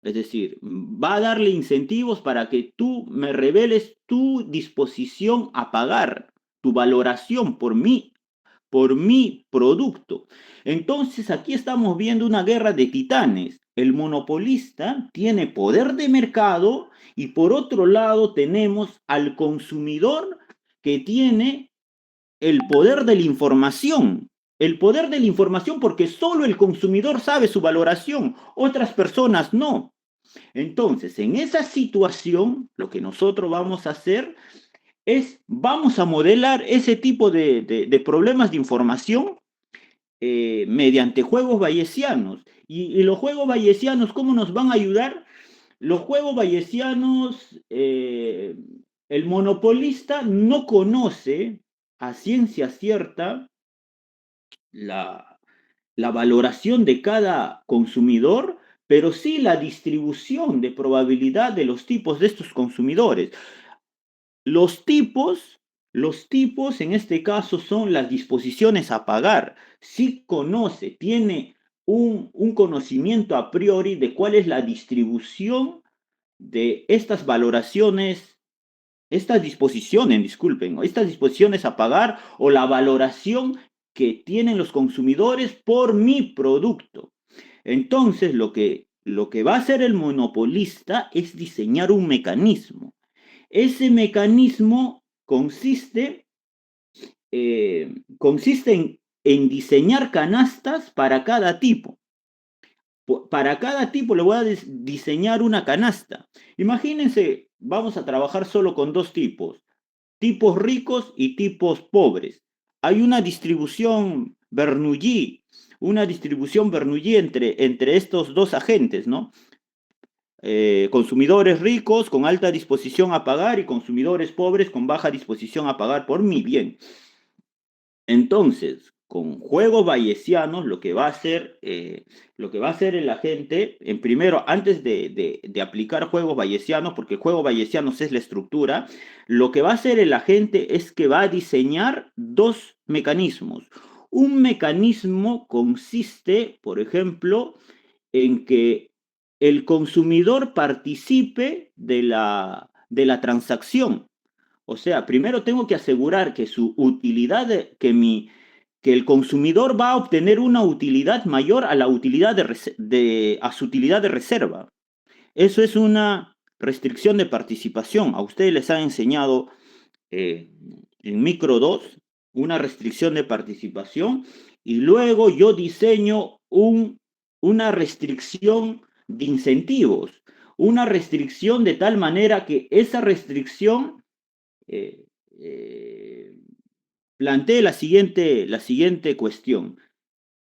Es decir, va a darle incentivos para que tú me reveles tu disposición a pagar, tu valoración por mi producto. Entonces aquí estamos viendo una guerra de titanes. el monopolista tiene poder de mercado y por otro lado tenemos al consumidor que tiene el poder de la información. El poder de la información porque solo el consumidor sabe su valoración, otras personas no. Entonces, en esa situación, lo que nosotros vamos a hacer es, vamos a modelar ese tipo de problemas de información mediante juegos bayesianos. Y los juegos bayesianos, ¿cómo nos van a ayudar? Los juegos bayesianos, el monopolista no conoce a ciencia cierta la valoración de cada consumidor, pero sí la distribución de probabilidad de los tipos de estos consumidores. Los tipos en este caso son las disposiciones a pagar. Si conoce, tiene un conocimiento a priori de cuál es la distribución de estas valoraciones, estas disposiciones a pagar o la valoración que tienen los consumidores por mi producto. Entonces, lo que va a hacer el monopolista es diseñar un mecanismo. Ese mecanismo consiste en diseñar canastas para cada tipo. Para cada tipo le voy a diseñar una canasta. Imagínense, vamos a trabajar solo con dos tipos ricos y tipos pobres. Hay una distribución Bernoulli entre estos dos agentes, ¿no? Consumidores ricos con alta disposición a pagar y consumidores pobres con baja disposición a pagar por mi bien. Entonces, con juegos bayesianos, lo que va a hacer el agente, primero, antes de aplicar juegos bayesianos, porque juegos bayesianos es la estructura, lo que va a hacer el agente es que va a diseñar dos mecanismos. Un mecanismo consiste, por ejemplo, en que el consumidor participe de la transacción. O sea, primero tengo que asegurar que su utilidad, que el consumidor va a obtener una utilidad mayor a la utilidad a su utilidad de reserva. Eso es una restricción de participación. A ustedes les han enseñado en micro 2 una restricción de participación y luego yo diseño una restricción de incentivos, una restricción de tal manera que esa restricción eh, eh, plantee la siguiente cuestión,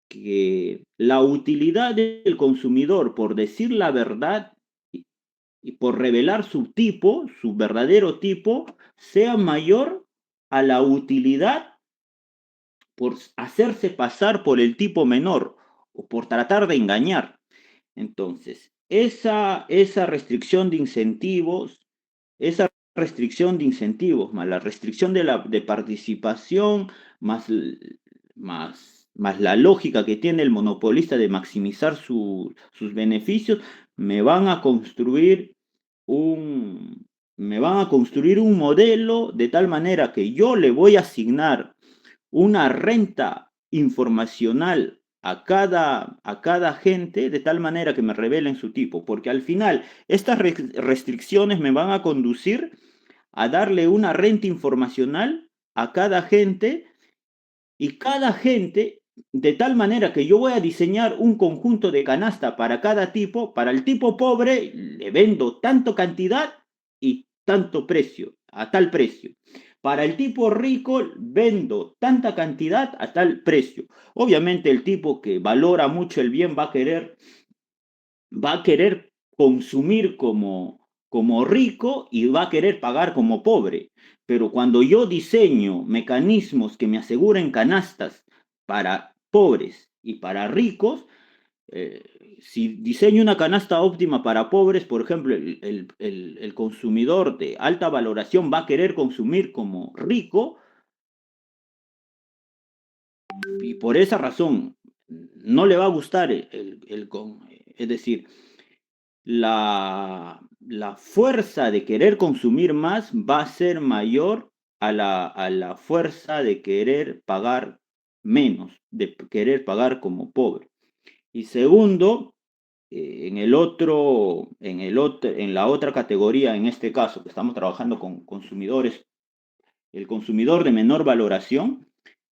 que la utilidad del consumidor por decir la verdad y por revelar su verdadero tipo, sea mayor a la utilidad por hacerse pasar por el tipo menor o por tratar de engañar. Entonces, esa restricción de incentivos, más la restricción de participación, más la lógica que tiene el monopolista de maximizar sus beneficios, me van a construir un modelo de tal manera que yo le voy a asignar una renta informacional a cada agente de tal manera que me revelen su tipo, porque al final estas restricciones me van a conducir a darle una renta informacional a cada agente y cada agente de tal manera que yo voy a diseñar un conjunto de canasta para cada tipo. Para el tipo pobre le vendo tanto cantidad y tanto precio, a tal precio. Para el tipo rico vendo tanta cantidad a tal precio. Obviamente el tipo que valora mucho el bien va a querer consumir como rico y va a querer pagar como pobre. Pero cuando yo diseño mecanismos que me aseguren canastas para pobres y para ricos, si diseño una canasta óptima para pobres, por ejemplo, el consumidor de alta valoración va a querer consumir como rico y por esa razón no le va a gustar es decir, la fuerza de querer consumir más va a ser mayor a la fuerza de querer pagar menos, de querer pagar como pobre. Y segundo, en la otra categoría, en este caso, que estamos trabajando con consumidores, el consumidor de menor valoración,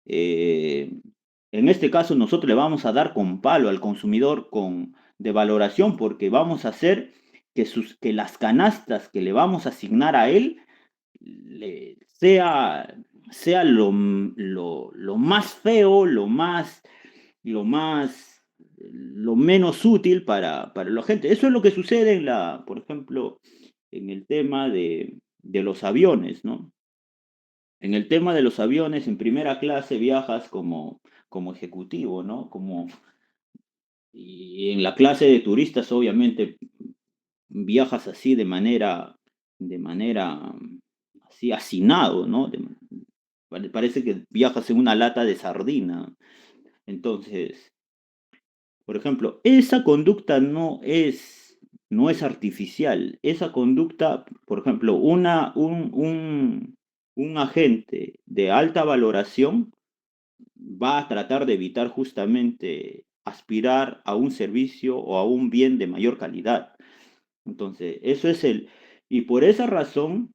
en este caso nosotros le vamos a dar con palo al consumidor de valoración porque vamos a hacer que las canastas que le vamos a asignar a él sea lo más feo, lo menos útil para la gente. Eso es lo que sucede por ejemplo, en el tema de los aviones, ¿no? En el tema de los aviones, en primera clase viajas como ejecutivo, ¿no? Y en la clase de turistas, obviamente, viajas así de manera así hacinado, ¿no? Parece que viajas en una lata de sardina. Entonces, por ejemplo, esa conducta no es artificial. Esa conducta, por ejemplo, un agente de alta valoración va a tratar de evitar justamente aspirar a un servicio o a un bien de mayor calidad. Entonces, y por esa razón,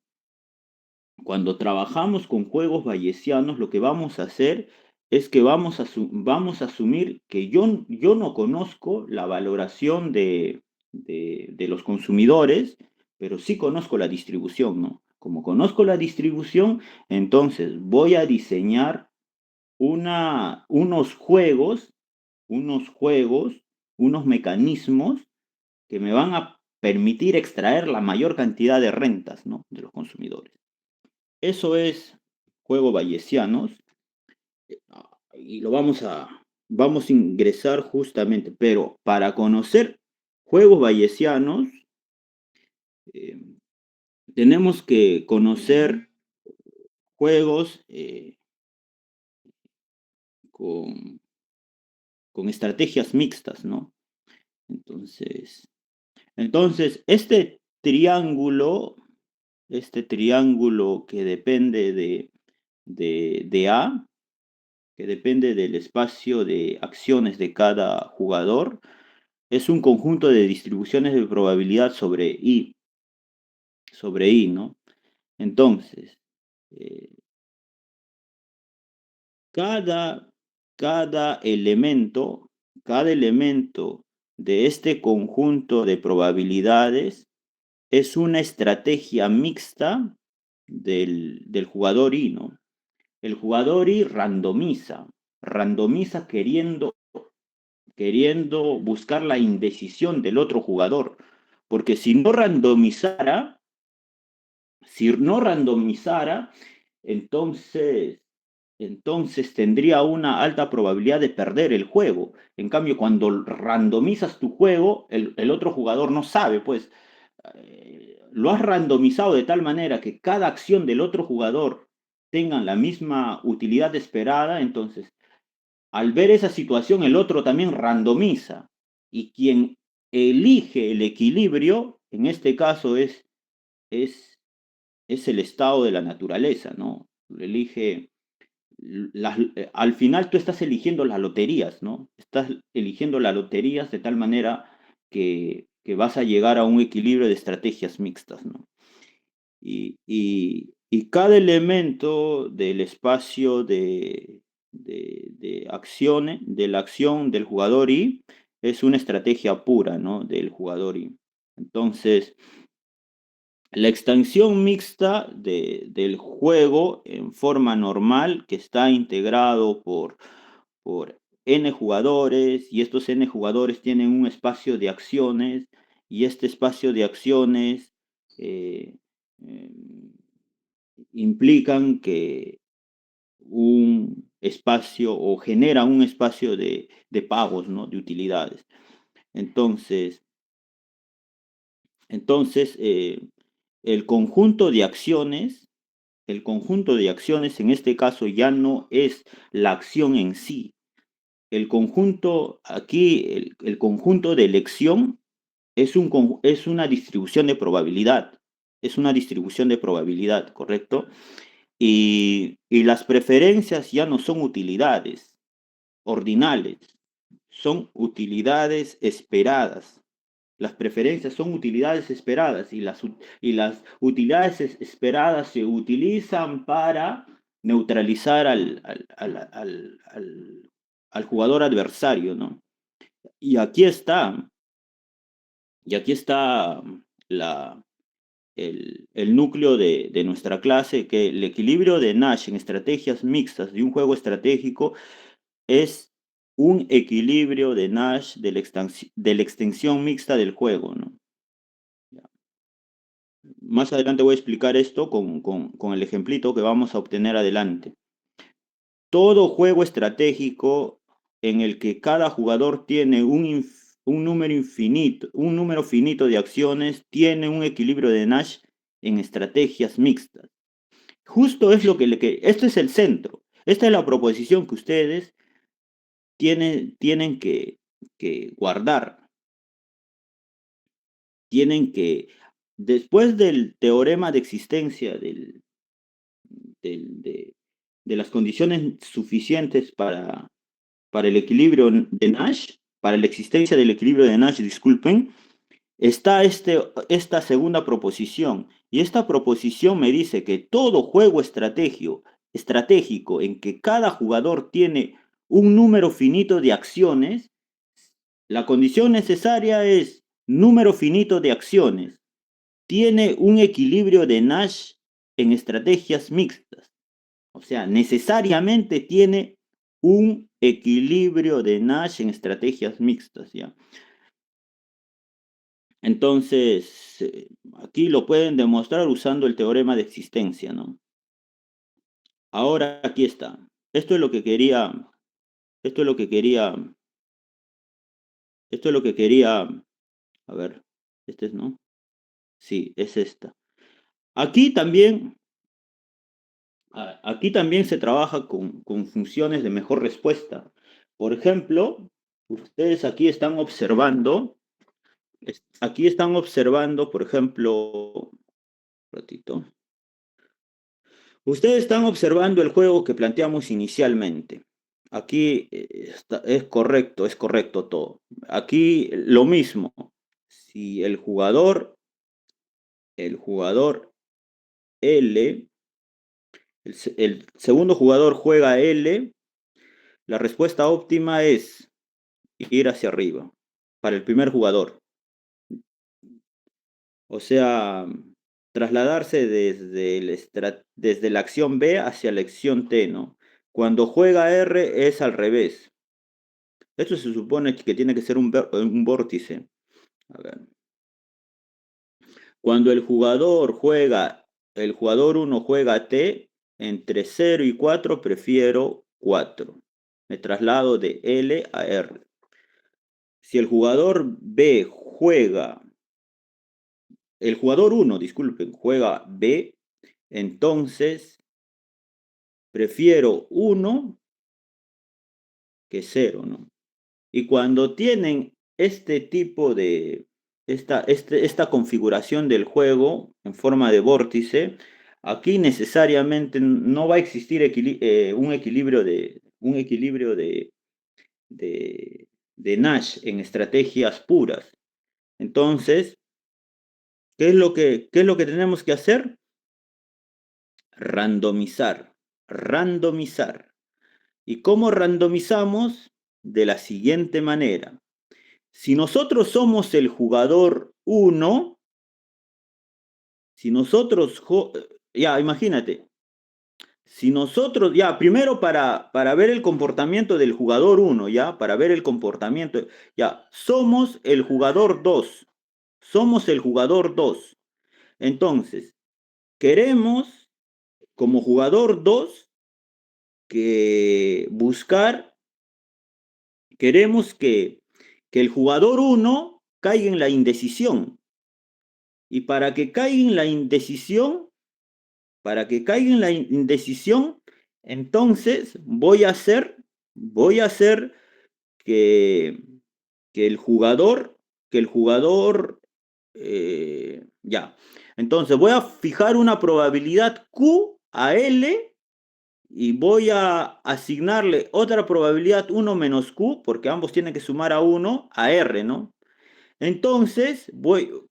cuando trabajamos con juegos bayesianos, lo que vamos a hacer es que vamos a asumir que yo no conozco la valoración de los consumidores, pero sí conozco la distribución, ¿no? Como conozco la distribución, entonces voy a diseñar unos juegos, unos mecanismos que me van a permitir extraer la mayor cantidad de rentas, ¿no? De los consumidores. Eso es juego bayesianos y vamos a ingresar justamente, pero para conocer juegos bayesianos eh, tenemos que conocer juegos con, con estrategias mixtas, ¿no? Entonces, este triángulo que depende de A, que depende del espacio de acciones de cada jugador, es un conjunto de distribuciones de probabilidad sobre I, ¿no? Entonces, eh, cada, cada elemento de este conjunto de probabilidades es una estrategia mixta del jugador I, ¿no? El jugador I randomiza queriendo buscar la indecisión del otro jugador, porque si no randomizara, entonces, entonces tendría una alta probabilidad de perder el juego. En cambio, cuando randomizas tu juego, el otro jugador no sabe, pues lo has randomizado de tal manera que cada acción del otro jugador tenga la misma utilidad esperada, entonces al ver esa situación el otro también randomiza y quien elige el equilibrio, en este caso es, es el estado de la naturaleza, ¿no? Al final tú estás eligiendo las loterías, ¿no? Estás eligiendo las loterías de tal manera que vas a llegar a un equilibrio de estrategias mixtas, ¿no? Y cada elemento del espacio de acciones, de la acción del jugador I, es una estrategia pura, ¿no? Del jugador I. Entonces, la extensión mixta del juego en forma normal, que está integrado por N jugadores, y estos N jugadores tienen un espacio de acciones, y este espacio de acciones eh, eh, implican que un espacio o genera un espacio de pagos, ¿no? De utilidades. Entonces, entonces, el conjunto de acciones, en este caso ya no es la acción en sí. El conjunto de elección es una distribución de probabilidad. Es una distribución de probabilidad, ¿correcto? Y las preferencias ya no son utilidades ordinales, son utilidades esperadas. Las preferencias son utilidades esperadas y las utilidades esperadas se utilizan para neutralizar al jugador adversario, ¿no? Y aquí está, y aquí está el núcleo de nuestra clase, que el equilibrio de Nash en estrategias mixtas de un juego estratégico es un equilibrio de Nash de la extensión mixta del juego, ¿no? Más adelante voy a explicar esto con el ejemplito que vamos a obtener adelante. Todo juego estratégico en el que cada jugador tiene un número finito de acciones, tiene un equilibrio de Nash en estrategias mixtas. Justo es lo que esto es el centro. Esta es la proposición que ustedes tienen que guardar. Tienen que, después del teorema de existencia de las condiciones suficientes para el equilibrio de Nash, para la existencia del equilibrio de Nash, disculpen, está esta segunda proposición. Y esta proposición me dice que todo juego estratégico en que cada jugador tiene un número finito de acciones, la condición necesaria es número finito de acciones. Tiene un equilibrio de Nash en estrategias mixtas. O sea, necesariamente tiene un equilibrio de Nash en estrategias mixtas, ¿ya? Entonces, aquí lo pueden demostrar usando el teorema de existencia, ¿no? Ahora aquí está. Esto es lo que quería, esto es lo que quería, esto es lo que quería, a ver, este es, ¿no? Sí, es esta. Aquí también se trabaja con funciones de mejor respuesta. Por ejemplo, ustedes aquí están observando, por ejemplo, un ratito. Ustedes están observando el juego que planteamos inicialmente. Aquí es correcto todo. Aquí lo mismo. Si el jugador L, el segundo jugador juega L, la respuesta óptima es ir hacia arriba para el primer jugador. O sea, trasladarse desde la acción B hacia la acción T, ¿no? Cuando juega R es al revés. Esto se supone que tiene que ser un vórtice. A ver. Cuando el jugador 1 juega T, entre 0 y 4 prefiero 4. Me traslado de L a R. Si el jugador B el jugador 1, disculpen, juega B, entonces prefiero 1 que 0, ¿no? Y cuando tienen este tipo de, esta configuración del juego en forma de vórtice, aquí necesariamente no va a existir un equilibrio de Nash en estrategias puras. Entonces, ¿qué es lo que tenemos que hacer? Randomizar. ¿Y cómo randomizamos? De la siguiente manera. Si nosotros somos el jugador 1, ya imagínate, si nosotros, ya primero para ver el comportamiento del jugador 1, ya, para ver el comportamiento, ya, somos el jugador 2, Entonces, queremos como jugador 2 queremos que el jugador 1 caiga en la indecisión. Y para que caiga en la indecisión, entonces voy a hacer que el jugador, ya. Entonces voy a fijar una probabilidad Q a L y voy a asignarle otra probabilidad 1 menos Q, porque ambos tienen que sumar a 1, a R, ¿no? Entonces,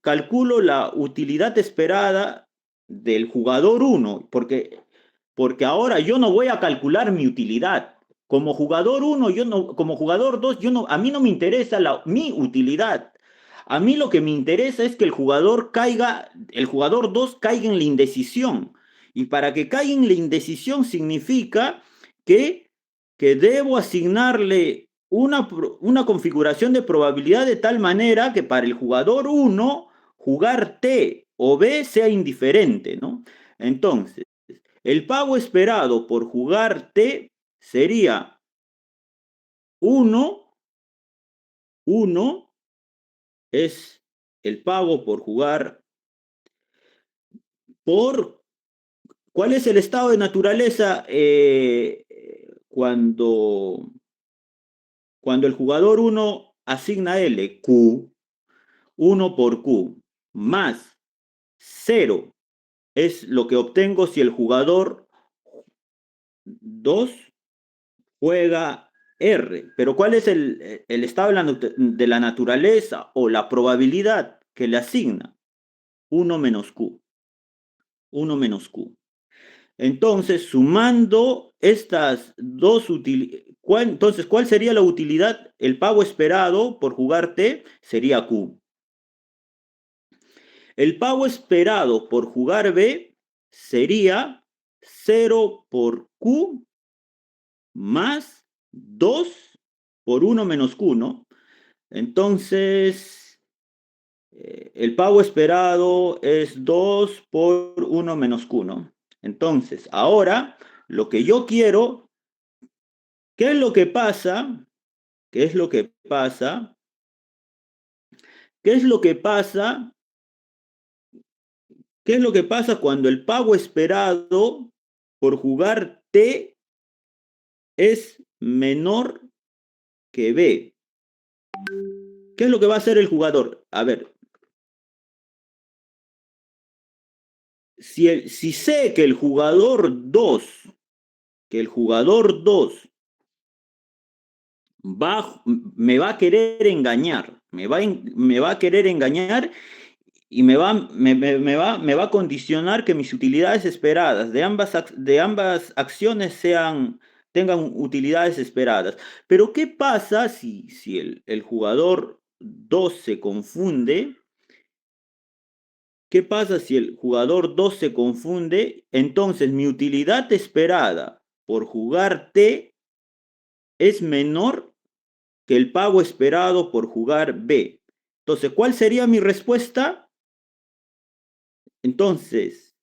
calculo la utilidad esperada del jugador 1, porque ahora yo no voy a calcular mi utilidad. Como jugador 1, yo no, como jugador 2, a mí no me interesa mi utilidad. A mí lo que me interesa es que el jugador 2 caiga en la indecisión. Y para que caiga en la indecisión significa que, que debo asignarle una configuración de probabilidad de tal manera que para el jugador 1 jugar T o B sea indiferente, ¿no? Entonces, el pago esperado por jugar T sería 1, 1 es el pago por jugar por... ¿Cuál es el estado de naturaleza cuando el jugador 1 asigna L? Q, 1 por Q, más 0 es lo que obtengo si el jugador 2 juega R. Pero ¿cuál es el estado de la naturaleza o la probabilidad que le asigna? 1 menos Q. 1 menos Q. Entonces, sumando estas dos utilidades, entonces, ¿cuál sería la utilidad? El pago esperado por jugar T sería Q. El pago esperado por jugar B sería 0 por Q más 2 por 1 menos Q, ¿no? Entonces, el pago esperado es 2 por 1 menos Q, ¿no? Entonces, ahora, lo que yo quiero, ¿qué es lo que pasa? ¿Qué es lo que pasa? ¿Qué es lo que pasa? ¿Qué es lo que pasa cuando el pago esperado por jugar T es menor que B? ¿Qué es lo que va a hacer el jugador? A ver, si sé que el jugador 2 me va a querer engañar, me va a querer engañar y me va a condicionar que mis utilidades esperadas de ambas acciones tengan utilidades esperadas. Pero ¿qué pasa si el jugador 2 se confunde? ¿Qué pasa si el jugador 2 se confunde? Entonces mi utilidad esperada por jugar T es menor que el pago esperado por jugar B. Entonces, ¿cuál sería mi respuesta? Entonces,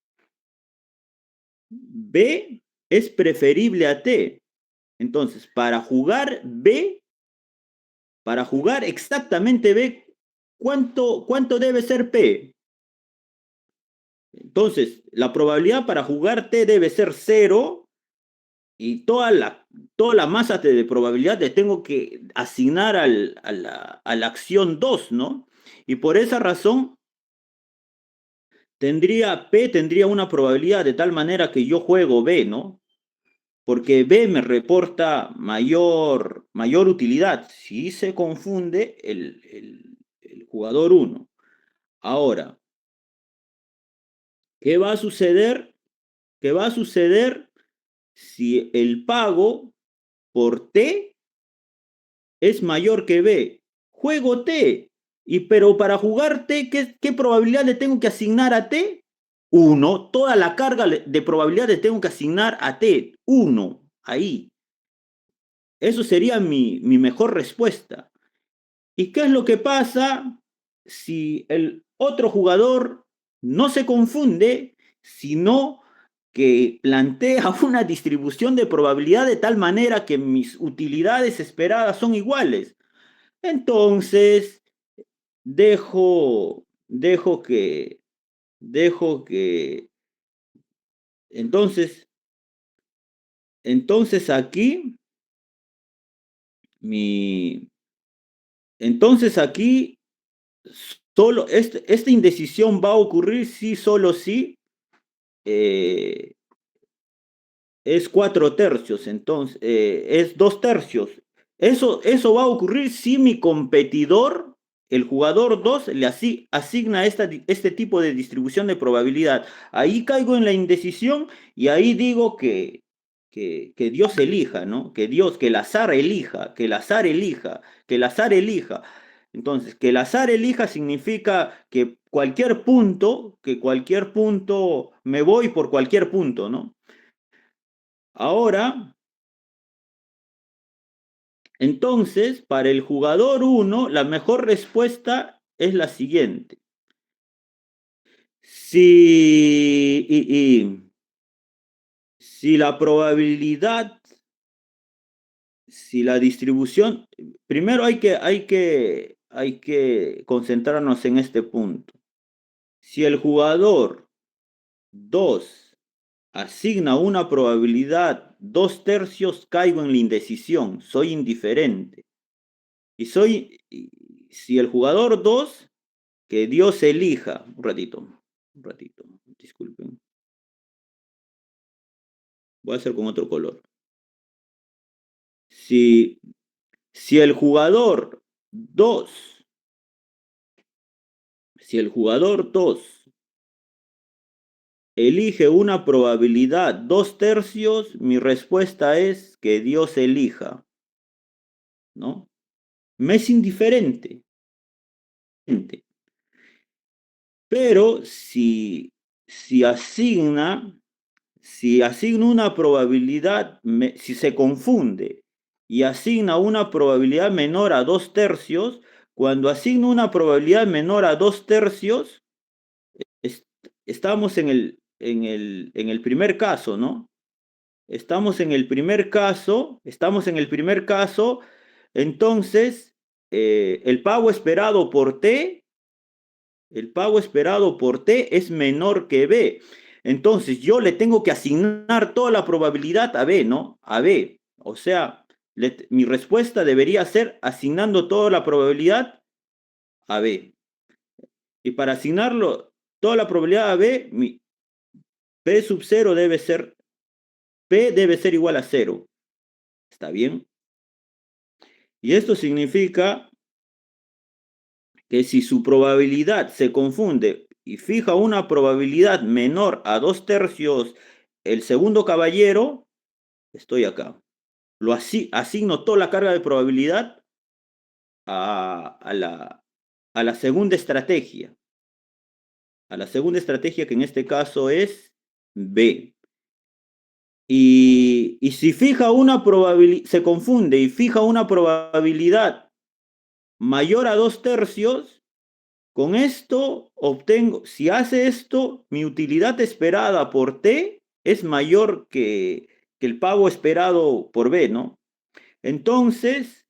B es preferible a T. Entonces, para jugar exactamente B, ¿cuánto debe ser P? Entonces, la probabilidad para jugar T debe ser 0 y toda la masa de probabilidad le tengo que asignar a la acción 2, ¿no? Y por esa razón tendría una probabilidad de tal manera que yo juego B, ¿no? Porque B me reporta mayor utilidad si se confunde el jugador 1. Ahora, ¿qué va a suceder? ¿Qué va a suceder si el pago por T es mayor que B? Juego T, pero para jugar T, ¿qué probabilidad le tengo que asignar a T? 1. Toda la carga de probabilidad le tengo que asignar a T. 1. Ahí. Eso sería mi mejor respuesta. ¿Y qué es lo que pasa si el otro jugador no se confunde, sino que plantea una distribución de probabilidad de tal manera que mis utilidades esperadas son iguales? Entonces, dejo, dejo que, dejo que, entonces, entonces aquí, mi, entonces aquí, esta indecisión va a ocurrir si solo si eh, es 4/3, entonces, es 2/3. Eso va a ocurrir si mi competidor el jugador 2 le asigna este tipo de distribución de probabilidad. Ahí caigo en la indecisión y ahí digo que Dios elija, ¿no? Que el azar elija, que el azar elija, que el azar elija. Entonces, que el azar elija significa que cualquier punto, me voy por cualquier punto, ¿no? Ahora, entonces, para el jugador 1, la mejor respuesta es la siguiente. Si la probabilidad, si la distribución, primero hay que concentrarnos en este punto. Si el jugador 2 asigna una probabilidad 2/3, caigo en la indecisión, soy indiferente. Si el jugador 2, que Dios elija, un ratito, disculpen, voy a hacer con otro color. Si el jugador 2, elige una probabilidad 2/3, mi respuesta es que Dios elija, ¿no? Me es indiferente. Pero si asigna una probabilidad, si se confunde y asigna una probabilidad menor a 2/3, cuando asigno una probabilidad menor a 2/3, estamos en el primer caso, ¿no? Estamos en el primer caso, entonces el pago esperado por T es menor que B. Entonces yo le tengo que asignar toda la probabilidad a B, ¿no? A B. O sea, mi respuesta debería ser asignando toda la probabilidad a B. Y para asignarlo toda la probabilidad a B, mi P sub 0 P debe ser igual a 0. ¿Está bien? Y esto significa que si su probabilidad se confunde y fija una probabilidad menor a 2/3, el segundo caballero, estoy acá. Asigno toda la carga de probabilidad a la segunda estrategia. A la segunda estrategia, que en este caso es B. Y si fija una probabilidad, se confunde y fija una probabilidad mayor a 2/3, con esto obtengo, si hace esto, mi utilidad esperada por T es mayor que el pago esperado por B, ¿no? Entonces,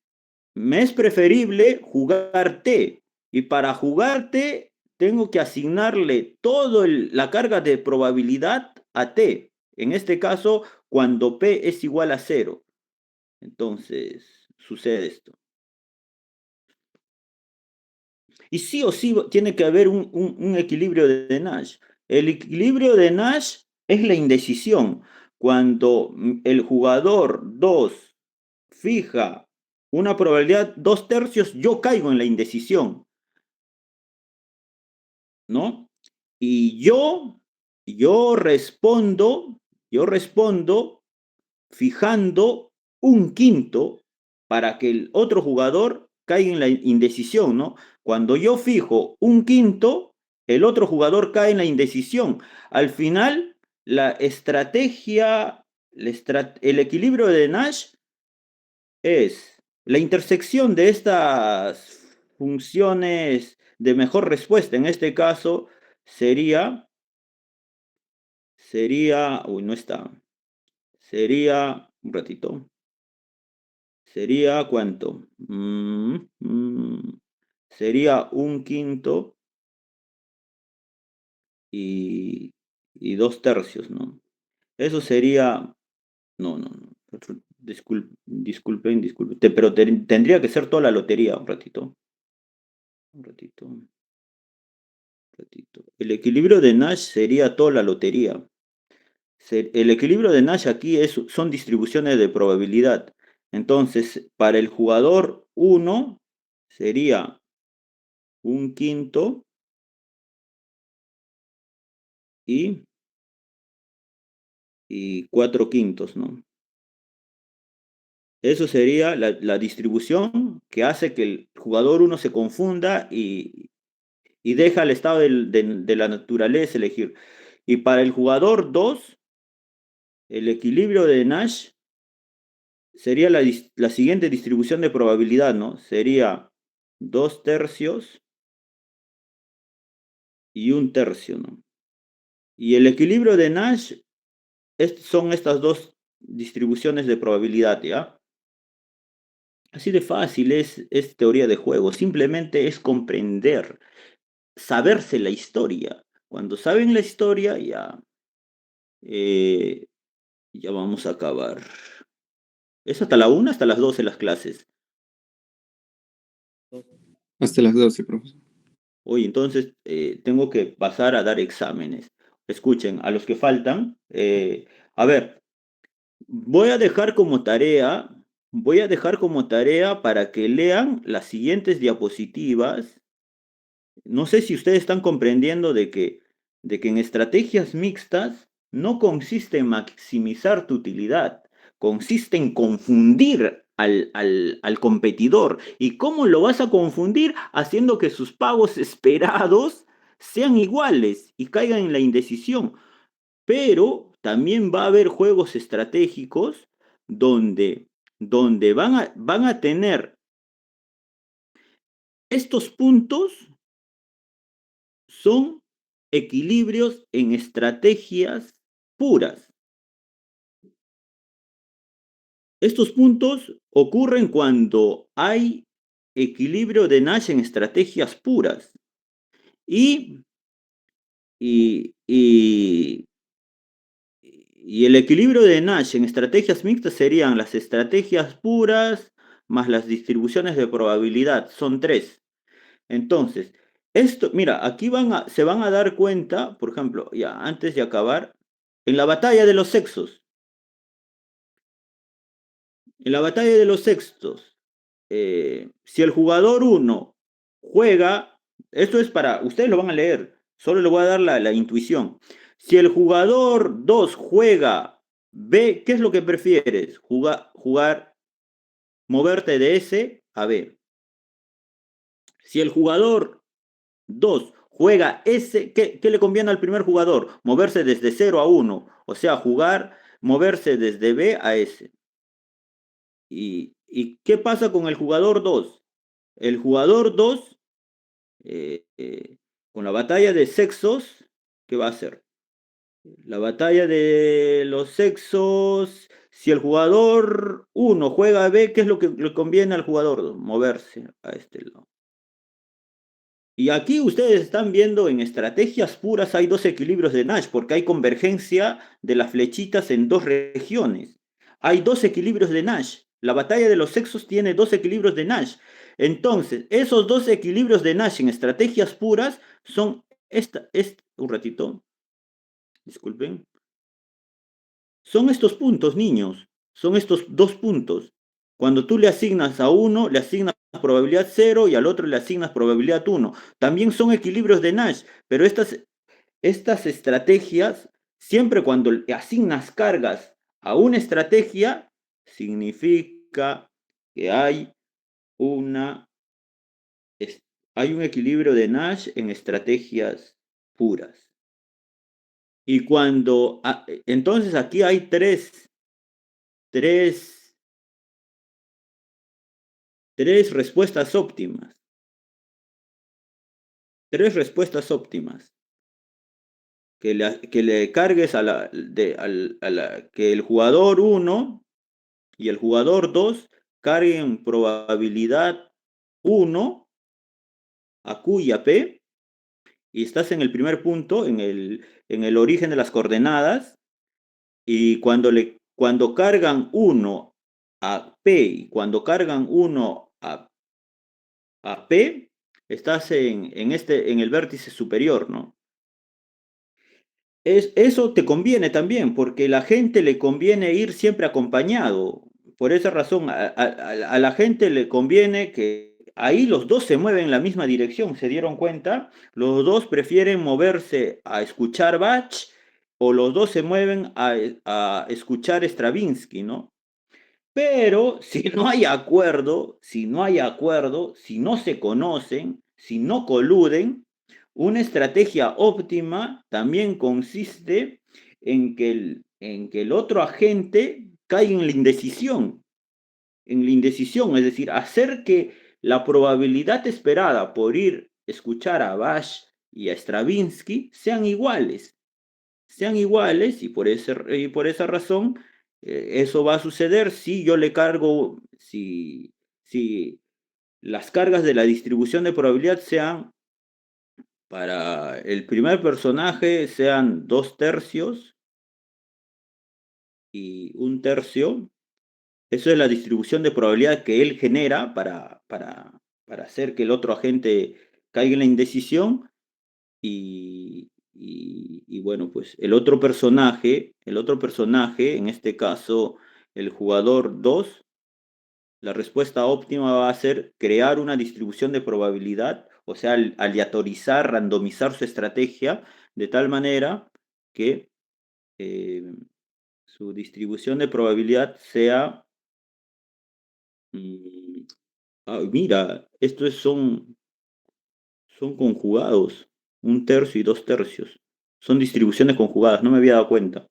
me es preferible jugar T. Y para jugar T, tengo que asignarle toda la carga de probabilidad a T. En este caso, cuando P es igual a 0. Entonces, sucede esto. Y sí o sí tiene que haber un equilibrio de Nash. El equilibrio de Nash es la indecisión. Cuando el jugador 2 fija una probabilidad 2/3, yo caigo en la indecisión, ¿no? Y yo respondo fijando un quinto para que el otro jugador caiga en la indecisión, ¿no? Cuando yo fijo un quinto, el otro jugador cae en la indecisión. Al final, la estrategia, el equilibrio de Nash es la intersección de estas funciones de mejor respuesta. En este caso no está. Sería, un ratito. ¿Sería cuánto? Sería un quinto y 2/3, ¿no? Eso sería, no. Disculpen, pero tendría que ser toda la lotería, un ratito. El equilibrio de Nash sería toda la lotería. El equilibrio de Nash aquí son distribuciones de probabilidad. Entonces, para el jugador 1 sería un quinto y 4 quintos, ¿no? Eso sería la distribución que hace que el jugador 1 se confunda y deja el estado de la naturaleza elegir. Y para el jugador 2, el equilibrio de Nash sería la siguiente distribución de probabilidad, ¿no? Sería 2 tercios y 1 tercio, ¿no? Y el equilibrio de Nash son estas dos distribuciones de probabilidad, ¿ya? Así de fácil es teoría de juego, simplemente es comprender, saberse la historia. Cuando saben la historia, eh, ya vamos a acabar. Es hasta la 1, hasta las 12 las clases. Hasta las 12, profesor. Hoy entonces tengo que pasar a dar exámenes. Escuchen, a los que faltan, a ver, voy a dejar como tarea para que lean las siguientes diapositivas. No sé si ustedes están comprendiendo de que en estrategias mixtas no consiste en maximizar tu utilidad, consiste en confundir al competidor. ¿Y cómo lo vas a confundir? Haciendo que sus pagos esperados sean iguales y caigan en la indecisión. Pero también va a haber juegos estratégicos donde, donde van a tener estos puntos son equilibrios en estrategias puras. Estos puntos ocurren cuando hay equilibrio de Nash en estrategias puras. Y, y, y, y el equilibrio de Nash en estrategias mixtas serían las estrategias puras más las distribuciones de probabilidad. Son 3. Entonces, esto, mira, aquí se van a dar cuenta, por ejemplo, ya antes de acabar, en la batalla de los sexos. En la batalla de los sextos, si el jugador 1 juega, esto es para, ustedes lo van a leer, solo le voy a dar la intuición. Si el jugador 2 juega B, ¿qué es lo que prefieres? Jugar, moverte de S a B. Si el jugador 2 juega S, ¿qué le conviene al primer jugador? Moverse desde 0 a 1, o sea, moverse desde B a S. ¿Y qué pasa con el jugador 2? El jugador 2, con la batalla de sexos, ¿qué va a hacer? La batalla de los sexos, si el jugador 1 juega B, ¿qué es lo que le conviene al jugador 2? Moverse a este lado. Y aquí ustedes están viendo en estrategias puras hay 2 equilibrios de Nash, porque hay convergencia de las flechitas en 2 regiones. Hay 2 equilibrios de Nash. La batalla de los sexos tiene 2 equilibrios de Nash. Entonces, esos 2 equilibrios de Nash en estrategias puras son un ratito, disculpen. Son estos puntos, niños. Son estos 2 puntos. Cuando tú le asignas a uno, le asignas probabilidad 0 y al otro le asignas probabilidad 1. También son equilibrios de Nash, pero estas estrategias, siempre cuando le asignas cargas a una estrategia, significa que hay un equilibrio de Nash en estrategias puras. Y entonces aquí hay tres respuestas óptimas. 3 respuestas óptimas. Que le cargues que el jugador 1 y el jugador 2 carguen probabilidad 1 a Q y a P, y estás en el primer punto, en el origen de las coordenadas, y cuando cargan 1 a P y cuando cargan 1 a P, estás en el vértice superior, ¿no? Eso te conviene también, porque a la gente le conviene ir siempre acompañado. Por esa razón, a la gente le conviene que ahí los dos se mueven en la misma dirección, ¿se dieron cuenta? Los dos prefieren moverse a escuchar Bach o los dos se mueven a escuchar Stravinsky, ¿no? Pero si no hay acuerdo, si no se conocen, si no coluden, una estrategia óptima también consiste en que el otro agente caiga en la indecisión, es decir, hacer que la probabilidad esperada por ir a escuchar a Bach y a Stravinsky sean iguales y por esa razón eso va a suceder si yo le cargo, si las cargas de la distribución de probabilidad sean para el primer personaje sean 2/3 y 1/3. Eso es la distribución de probabilidad que él genera para hacer que el otro agente caiga en la indecisión y bueno, pues el otro personaje, en este caso el jugador 2, la respuesta óptima va a ser crear una distribución de probabilidad, o sea, aleatorizar, randomizar su estrategia de tal manera que eh, su distribución de probabilidad sea... mira, son conjugados, 1/3 y 2/3. Son distribuciones conjugadas, no me había dado cuenta.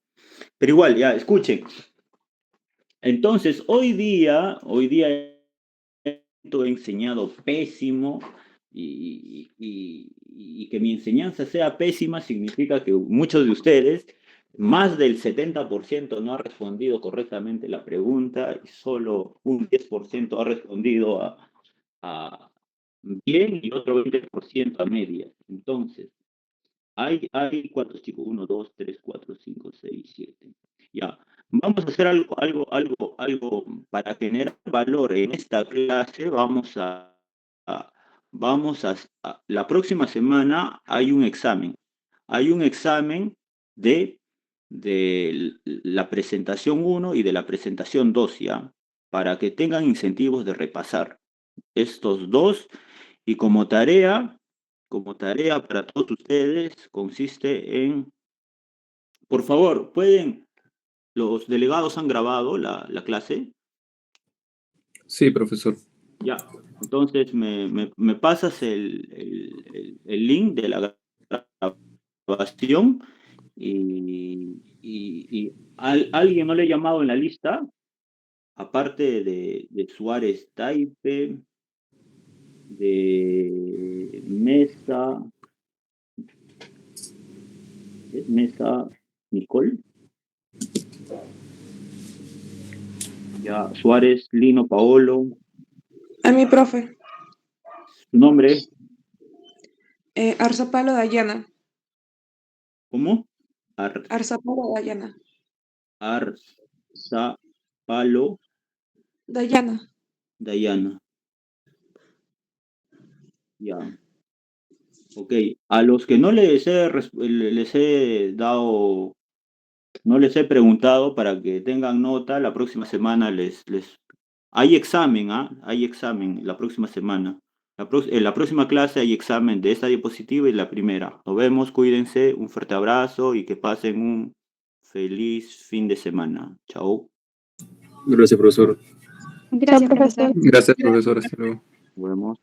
Pero igual, ya, escuchen. Entonces, hoy día he enseñado pésimo y que mi enseñanza sea pésima significa que muchos de ustedes, más del 70% no ha respondido correctamente la pregunta y solo un 10% ha respondido a bien y otro 20% a media. Entonces, hay cuántos chicos, 1, 2, 3, 4, 5, 6, 7. Ya, vamos a hacer algo para generar valor en esta clase. La próxima semana hay un examen. Hay un examen de la presentación 1 y de la presentación 2, ya, para que tengan incentivos de repasar estos dos y como tarea para todos ustedes consiste en, por favor, los delegados han grabado la clase. Sí, profesor. Ya, entonces me pasas el link de la grabación alguien no le he llamado en la lista, aparte de Suárez Taipe, de Mesa Nicole, ya Suárez Lino Paolo. A mi profe. ¿Su nombre? Arzapalo Dayana. ¿Cómo? Arzapalo Dayana. Arzapalo Dayana. Dayana. Ya. Ok. A los que no les he dado, no les he preguntado para que tengan nota, la próxima semana hay examen, ¿ah? Hay examen la próxima semana. En la próxima clase hay examen de esta diapositiva y la primera. Nos vemos, cuídense, un fuerte abrazo y que pasen un feliz fin de semana. Chao. Gracias, profesor. Gracias, profesor. Gracias, profesor. Hasta luego. Nos vemos.